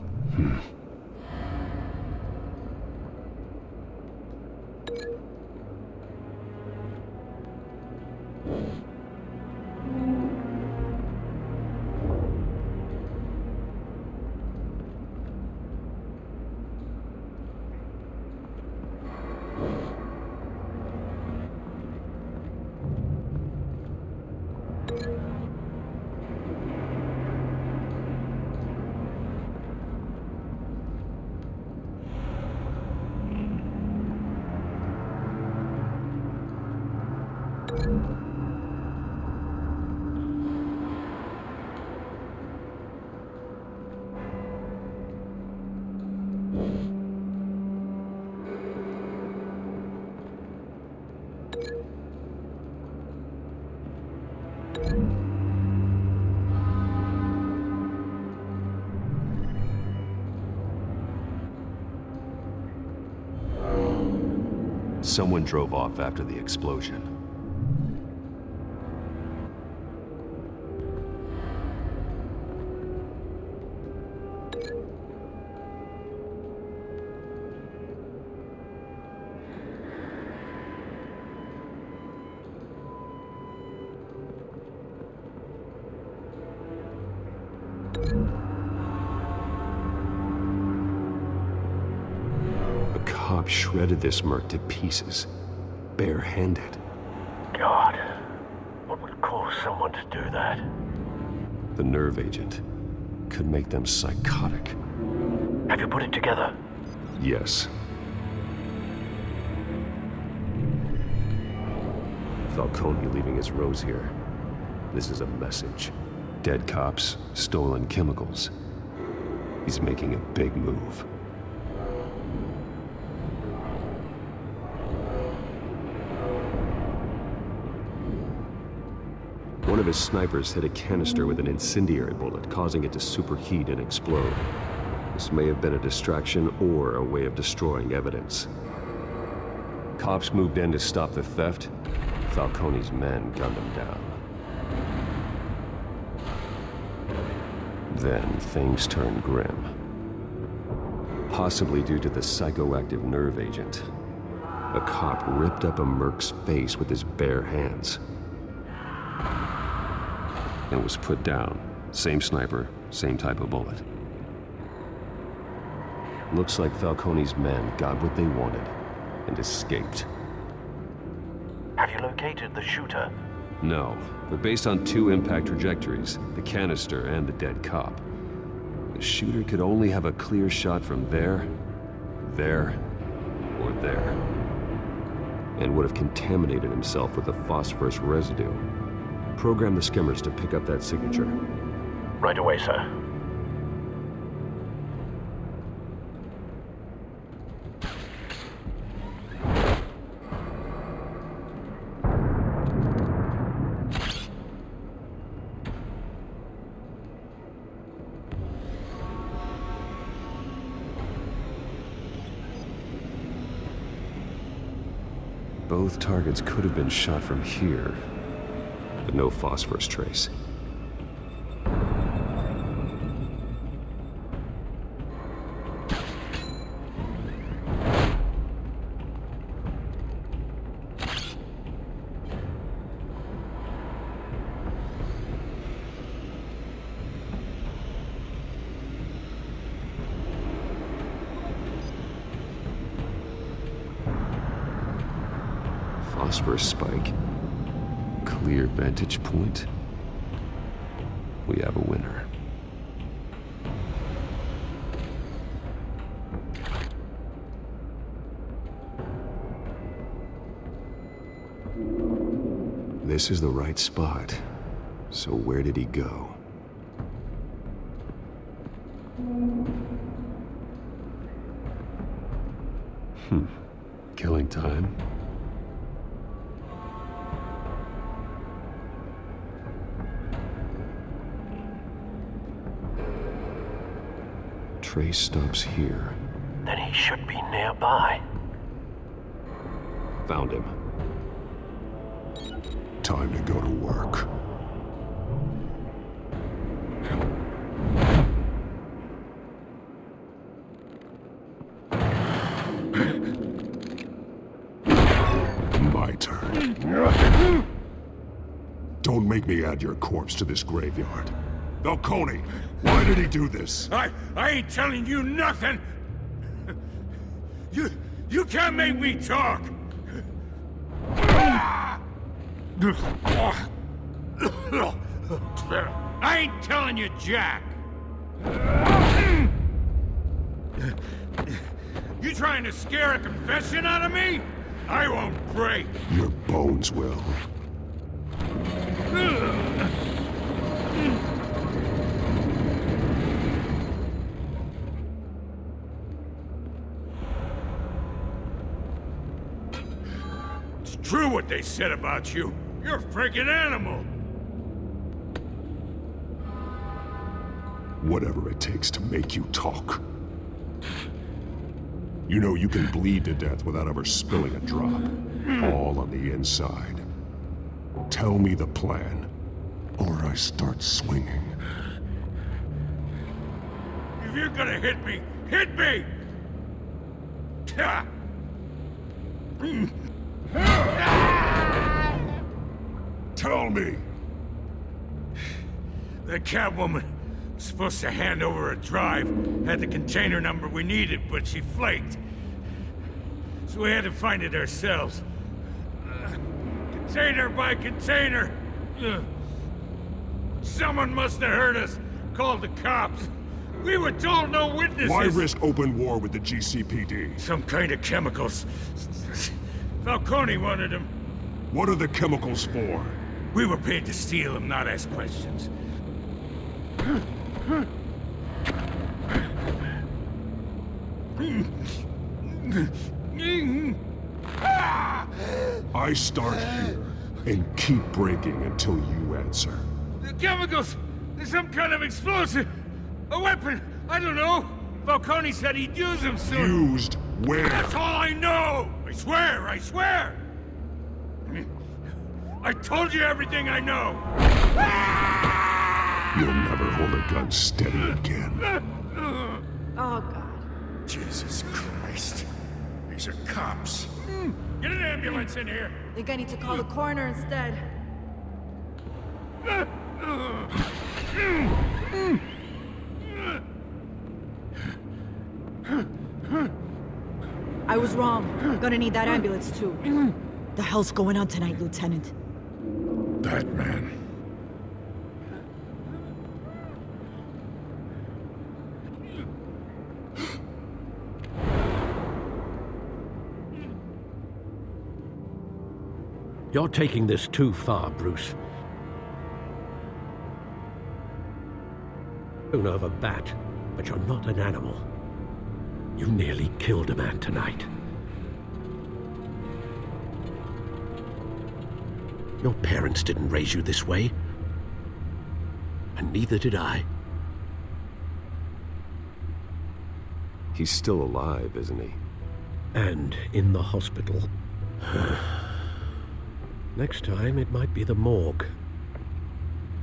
Someone drove off after the explosion. Cop shredded this merc to pieces, barehanded. God, what would cause someone to do that? The nerve agent could make them psychotic. Have you put it together? Yes. Falcone leaving his rose here. This is a message. Dead cops, stolen chemicals. He's making a big move. One of his snipers hit a canister with an incendiary bullet, causing it to superheat and explode. This may have been a distraction or a way of destroying evidence. Cops moved in to stop the theft. Falcone's men gunned him down. Then things turned grim. Possibly due to the psychoactive nerve agent. A cop ripped up a merc's face with his bare hands. And was put down. Same sniper, same type of bullet. Looks like Falcone's men got what they wanted and escaped. Have you located the shooter? No, but based on two impact trajectories, the canister and the dead cop, the shooter could only have a clear shot from there, or there, and would have contaminated himself with the phosphorus residue. Program the skimmers to pick up that signature. Right away, sir. Both targets could have been shot from here, but no phosphorus trace. Phosphorus spike. Clear vantage point. We have a winner. This is the right spot. So where did he go? Killing time? Trace stops here. Then he should be nearby. Found him. Time to go to work. made me add your corpse to this graveyard. Falcone, why did he do this? I ain't telling you nothing! You can't make me talk! I ain't telling you, Jack! You trying to scare a confession out of me? I won't break! Your bones will. It's true what they said about you. You're a freaking animal! Whatever it takes to make you talk. You know you can bleed to death without ever spilling a drop. All on the inside. Tell me the plan, or I start swinging. If you're gonna hit me, hit me! Tell me! The Catwoman was supposed to hand over a drive, had the container number we needed, but she flaked. So we had to find it ourselves. Container by container. Someone must have heard us, called the cops. We were told no witnesses. Why risk open war with the GCPD? Some kind of chemicals. Falcone wanted them. What are the chemicals for? We were paid to steal them, not ask questions. I start here and keep breaking until you answer. The chemicals! There's some kind of explosive! A weapon! I don't know! Falcone said he'd use them soon! Used where? That's all I know! I swear! I swear! I told you everything I know! You'll never hold a gun steady again. Oh, God. Jesus Christ. These are cops. Get an ambulance in here! Think I need to call the coroner instead. I was wrong. Gonna need that ambulance, too. The hell's going on tonight, Lieutenant? Batman. You're taking this too far, Bruce. Owner of a bat, but you're not an animal. You nearly killed a man tonight. Your parents didn't raise you this way. And neither did I. He's still alive, isn't he? And in the hospital. Next time, it might be the morgue.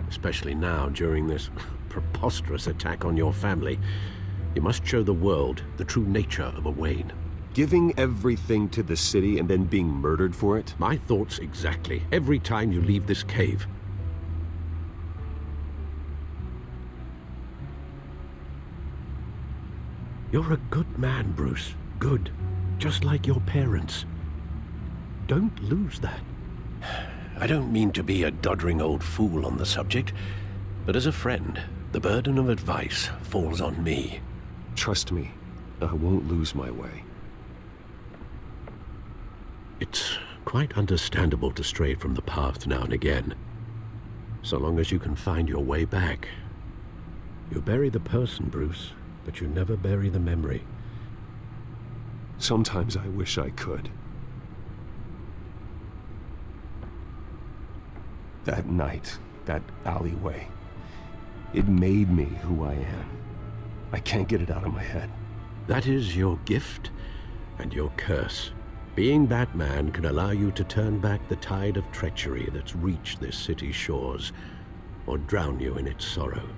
Especially now, during this preposterous attack on your family. You must show the world the true nature of a Wayne. Giving everything to the city and then being murdered for it? My thoughts exactly. Every time you leave this cave. You're a good man, Bruce. Good. Just like your parents. Don't lose that. I don't mean to be a doddering old fool on the subject, but as a friend, the burden of advice falls on me. Trust me, I won't lose my way. It's quite understandable to stray from the path now and again, so long as you can find your way back. You bury the person, Bruce, but you never bury the memory. Sometimes I wish I could. That night, that alleyway, it made me who I am. I can't get it out of my head. That is your gift and your curse. Being Batman can allow you to turn back the tide of treachery that's reached this city's shores, or drown you in its sorrow.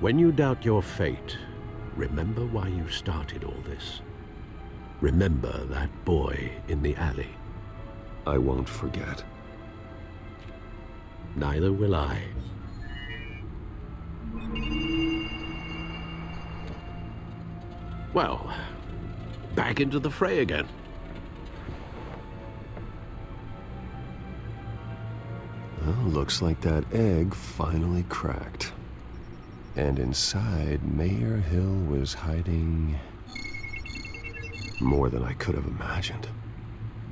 When you doubt your fate, remember why you started all this. Remember that boy in the alley. I won't forget. Neither will I. Well, back into the fray again. Well, looks like that egg finally cracked. And inside, Mayor Hill was hiding more than I could have imagined.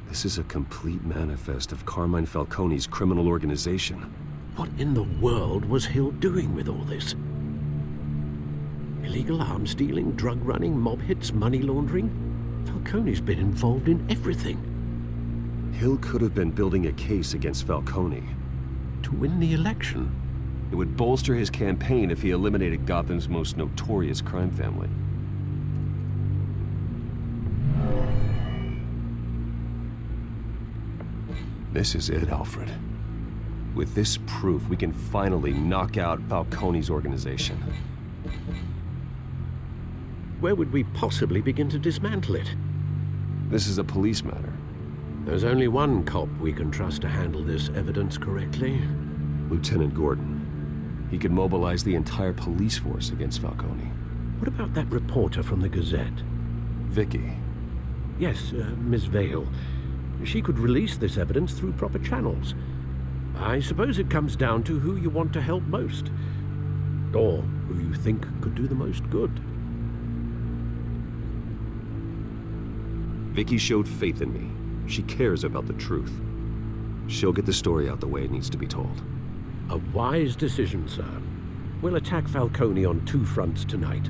This is a complete manifest of Carmine Falcone's criminal organization. What in the world was Hill doing with all this? Illegal arms dealing, drug running, mob hits, money laundering? Falcone's been involved in everything. Hill could have been building a case against Falcone. To win the election? It would bolster his campaign if he eliminated Gotham's most notorious crime family. This is it, Alfred. With this proof, we can finally knock out Falcone's organization. Where would we possibly begin to dismantle it? This is a police matter. There's only one cop we can trust to handle this evidence correctly. Lieutenant Gordon. He could mobilize the entire police force against Falcone. What about that reporter from the Gazette? Vicky. Yes, Miss Vale. She could release this evidence through proper channels. I suppose it comes down to who you want to help most. Or who you think could do the most good. Vicky showed faith in me. She cares about the truth. She'll get the story out the way it needs to be told. A wise decision, sir. We'll attack Falcone on two fronts tonight.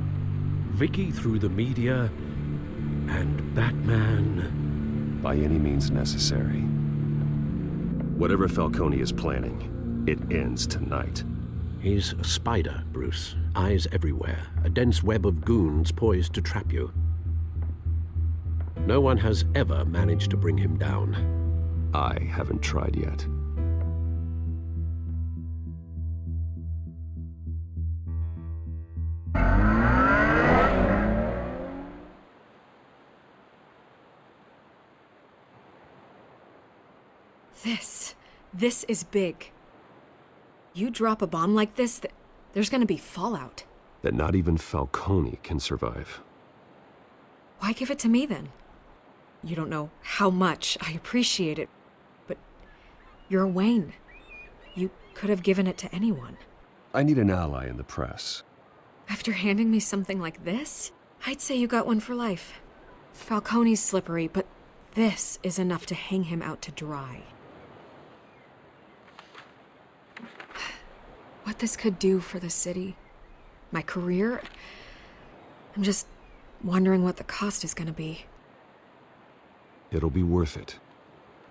Vicky through the media, and Batman... by any means necessary. Whatever Falcone is planning, it ends tonight. He's a spider, Bruce. Eyes everywhere. A dense web of goons poised to trap you. No one has ever managed to bring him down. I haven't tried yet. This is big. You drop a bomb like this, there's gonna be fallout. That not even Falcone can survive. Why give it to me then? You don't know how much I appreciate it, but you're Wayne. You could have given it to anyone. I need an ally in the press. After handing me something like this, I'd say you got one for life. Falcone's slippery, but this is enough to hang him out to dry. What this could do for the city, my career, I'm just wondering what the cost is gonna be. It'll be worth it.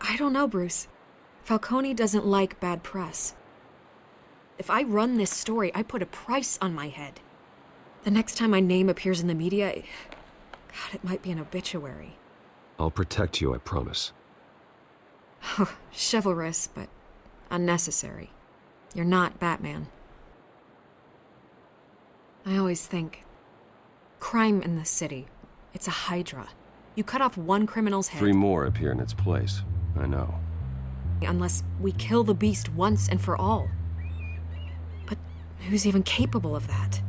I don't know, Bruce. Falcone doesn't like bad press. If I run this story, I put a price on my head. The next time my name appears in the media, God, it might be an obituary. I'll protect you, I promise. Chivalrous, but unnecessary. You're not Batman. I always think, crime in the city, it's a hydra. You cut off one criminal's head. 3 more appear in its place. I know. Unless we kill the beast once and for all. But who's even capable of that?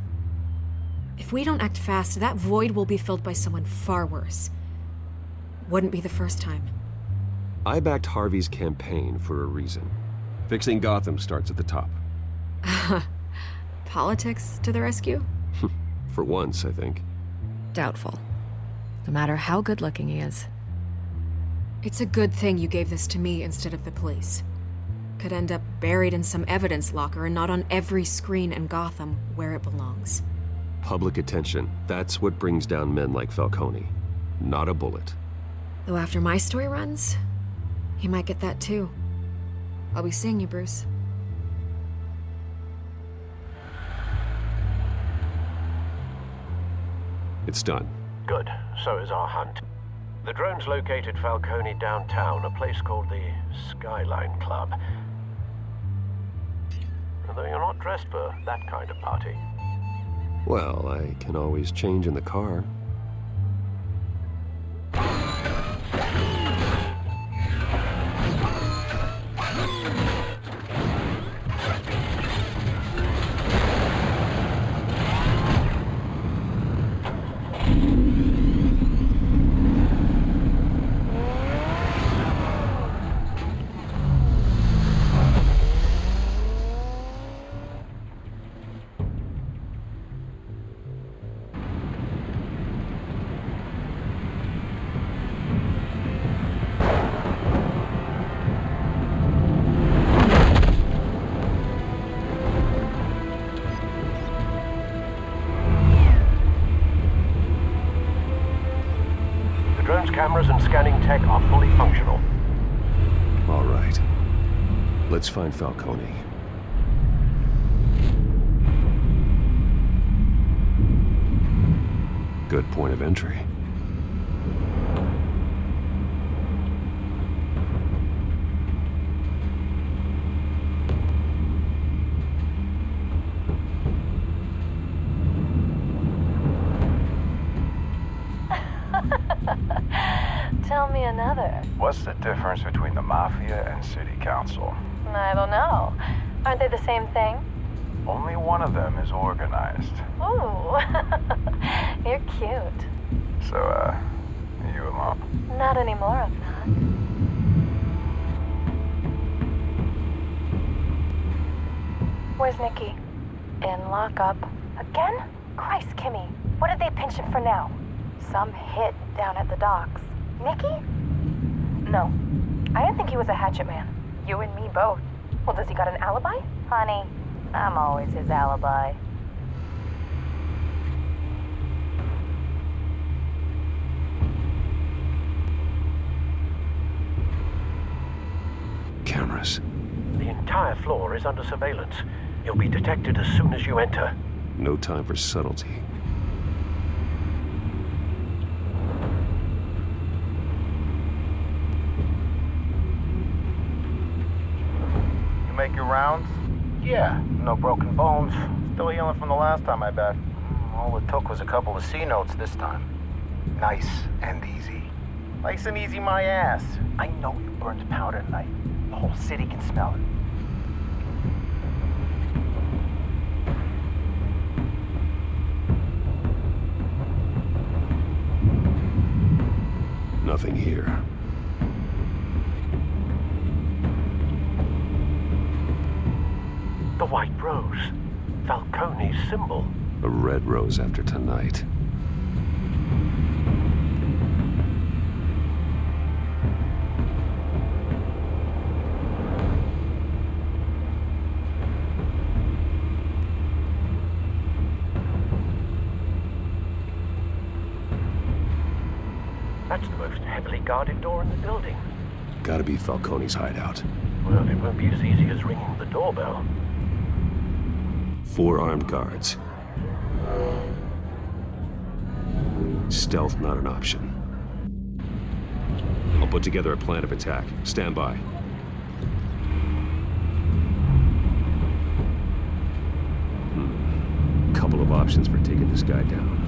If we don't act fast, that void will be filled by someone far worse. Wouldn't be the first time. I backed Harvey's campaign for a reason. Fixing Gotham starts at the top. Politics to the rescue? For once, I think. Doubtful. No matter how good-looking he is. It's a good thing you gave this to me instead of the police. Could end up buried in some evidence locker and not on every screen in Gotham where it belongs. Public attention. That's what brings down men like Falcone. Not a bullet. Though after my story runs, he might get that too. I'll be seeing you, Bruce. It's done. Good. So is our hunt. The drones located Falcone downtown, a place called the Skyline Club. Although you're not dressed for that kind of party. Well, I can always change in the car. cameras and scanning tech are fully functional. All right. Let's find Falcone. Good point of entry. Tell me another. What's the difference between the Mafia and City Council? I don't know. Aren't they the same thing? Only one of them is organized. Ooh, you're cute. So, are you alone? Not anymore, I'm not. Where's Nikki? In lockup. Again? Christ, Kimmy. What did they pinch him for now? Some hit down at the docks. Nikki? No. I didn't think he was a hatchet man. You and me both. Well, does he got an alibi? Honey, I'm always his alibi. Cameras. The entire floor is under surveillance. You'll be detected as soon as you enter. No time for subtlety. You make your rounds? Yeah, no broken bones. Still healing from the last time, I bet. All it took was a couple of C notes this time. Nice and easy. Nice and easy, my ass. I know you burned powder tonight. The whole city can smell it. Nothing here. The white rose. Falcone's symbol. A red rose after tonight. That's the most heavily guarded door in the building. Gotta be Falcone's hideout. Well, it won't be as easy as ringing the doorbell. 4 armed guards. Stealth not an option. I'll put together a plan of attack. Stand by. Couple of options for taking this guy down.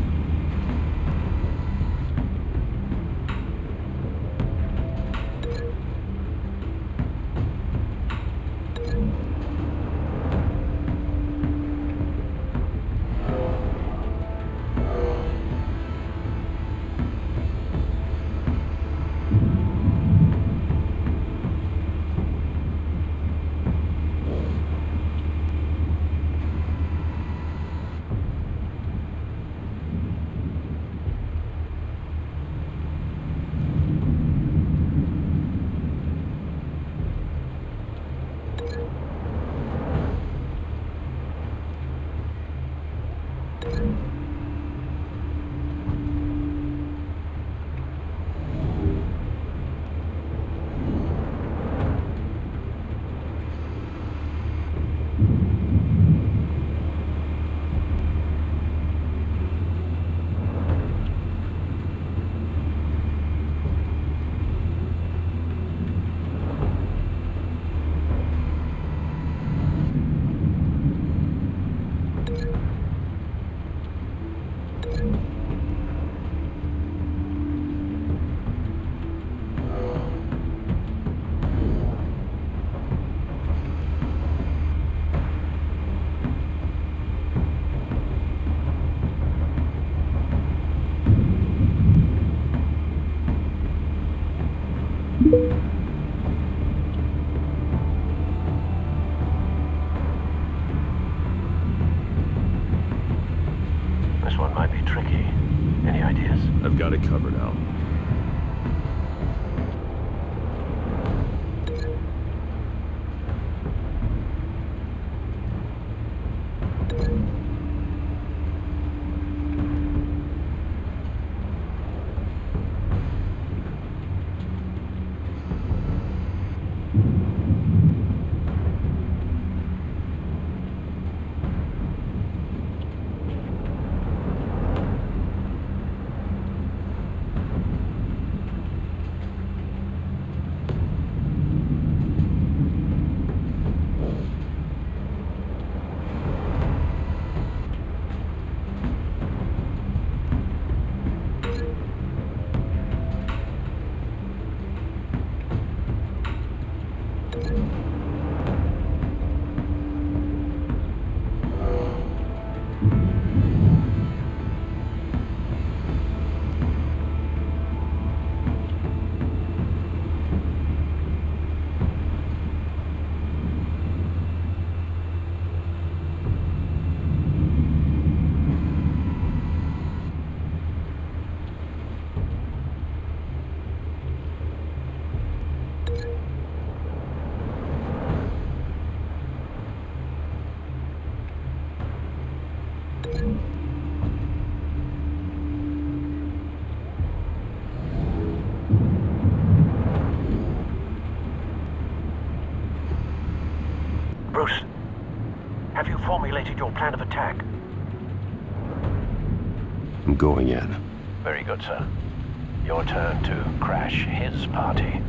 This one might be tricky. Any ideas? I've got it covered, Al. Bruce, have you formulated your plan of attack? I'm going in. Very good, sir. Your turn to crash his party.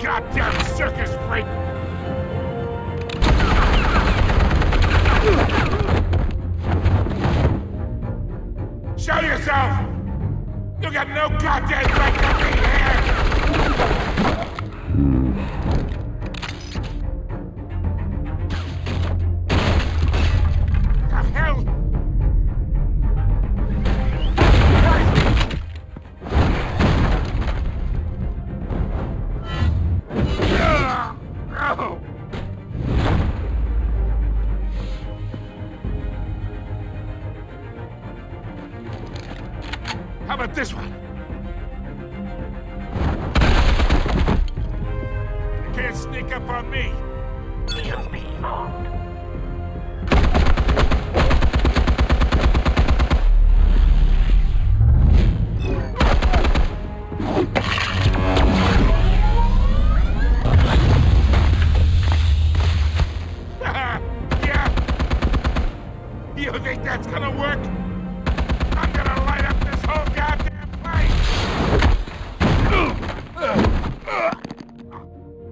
Goddamn circus freak! Show yourself! You got no goddamn right to be here! What the hell? How about this one? You can't sneak up on me. Even be armed. Yeah? You think that's gonna work? I'm gonna light up this whole goddamn place!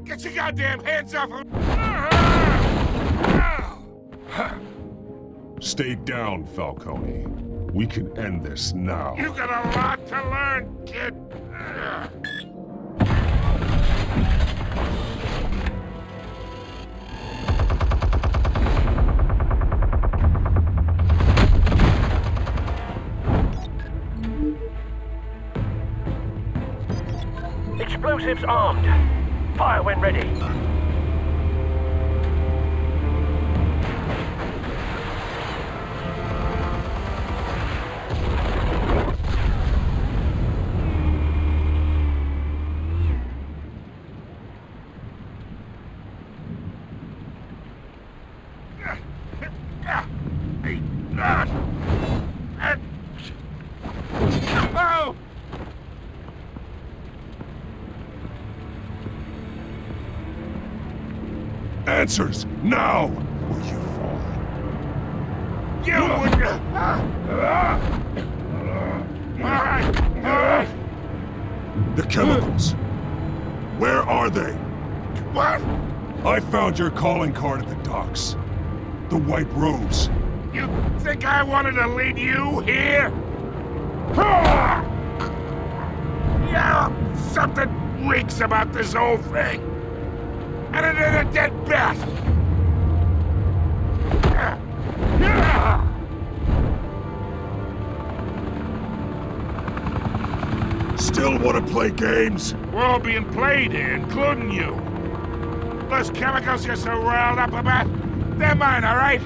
Get your goddamn hands off of Stay down, Falcone. We can end this now. You got a lot to learn, kid! Explosives armed. Fire when ready. Oh! Answers, now! Or you fall. You wouldn't... Alright! The chemicals. Where are they? What? I found your calling card at the docks. The White Rose. You think I wanted to lead you here? Yeah, something reeks about this whole thing. And it ain't a dead bat. Still want to play games? We're all being played here, including you. Those chemicals you're so riled up about, they're mine, all right?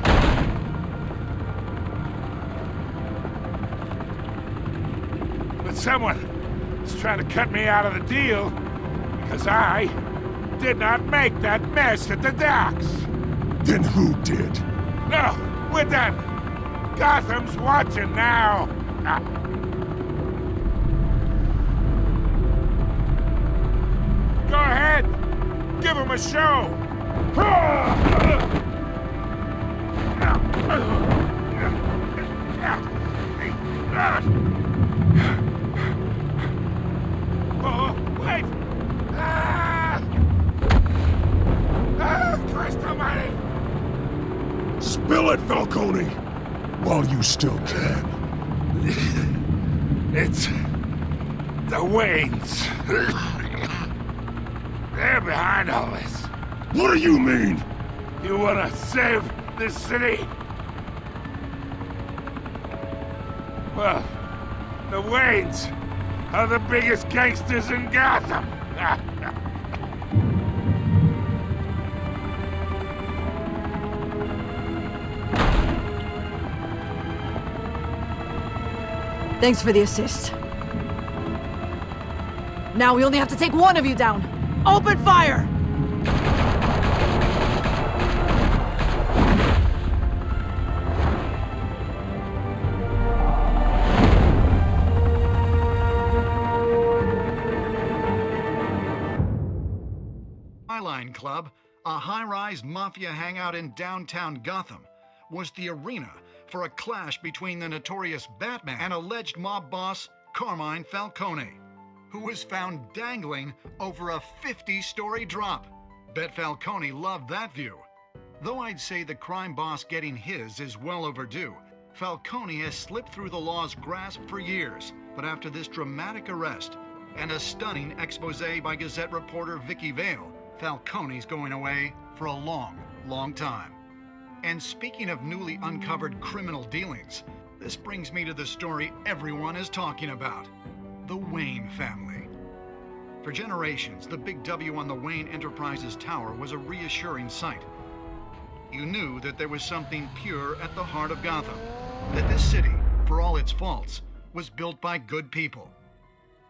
But someone is trying to cut me out of the deal because I did not make that mess at the docks. Then who did? No, with them! Gotham's watching now! Go ahead! Give him a show! Oh, wait! Christ almighty! Spill it, Falcone! While you still can. It's... the Waynes. They're behind all this. What do you mean? You wanna save this city? Well, the Waynes are the biggest gangsters in Gotham. Thanks for the assist. Now we only have to take one of you down. Open fire! Skyline Club, a high-rise mafia hangout in downtown Gotham, was the arena for a clash between the notorious Batman and alleged mob boss Carmine Falcone, who was found dangling over a 50-story drop. Bet Falcone loved that view. Though I'd say the crime boss getting his is well overdue, Falcone has slipped through the law's grasp for years. But after this dramatic arrest and a stunning expose by Gazette reporter Vicky Vale, Falcone's going away for a long, long time. And speaking of newly uncovered criminal dealings, this brings me to the story everyone is talking about: the Wayne family. For generations, the big W on the Wayne Enterprises tower was a reassuring sight. You knew that there was something pure at the heart of Gotham, that this city, for all its faults, was built by good people.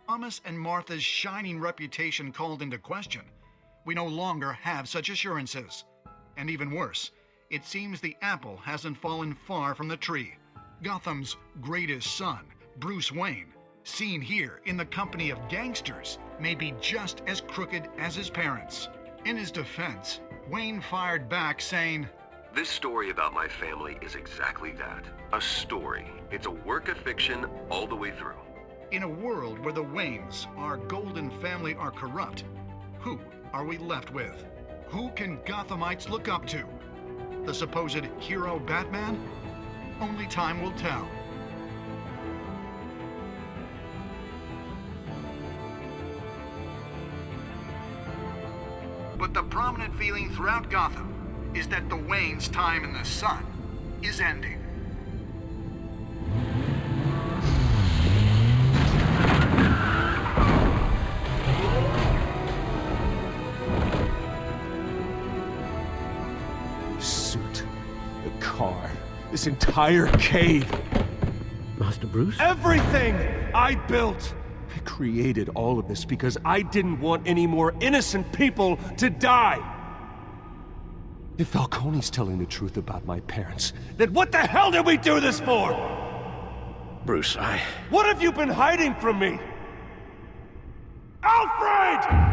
Thomas and Martha's shining reputation called into question. We no longer have such assurances. And even worse, it seems the apple hasn't fallen far from the tree. Gotham's greatest son, Bruce Wayne, seen here in the company of gangsters, may be just as crooked as his parents. In his defense, Wayne fired back saying, "This story about my family is exactly that. A story. It's a work of fiction all the way through." In a world where the Waynes, our golden family, are corrupt, who are we left with? Who can Gothamites look up to? The supposed hero Batman? Only time will tell. But the prominent feeling throughout Gotham is that the Waynes' time in the sun is ending. The suit, the car, this entire cave. Master Bruce? Everything I built! I created all of this because I didn't want any more innocent people to die! If Falcone's telling the truth about my parents, then what the hell did we do this for? Bruce, What have you been hiding from me? Alfred!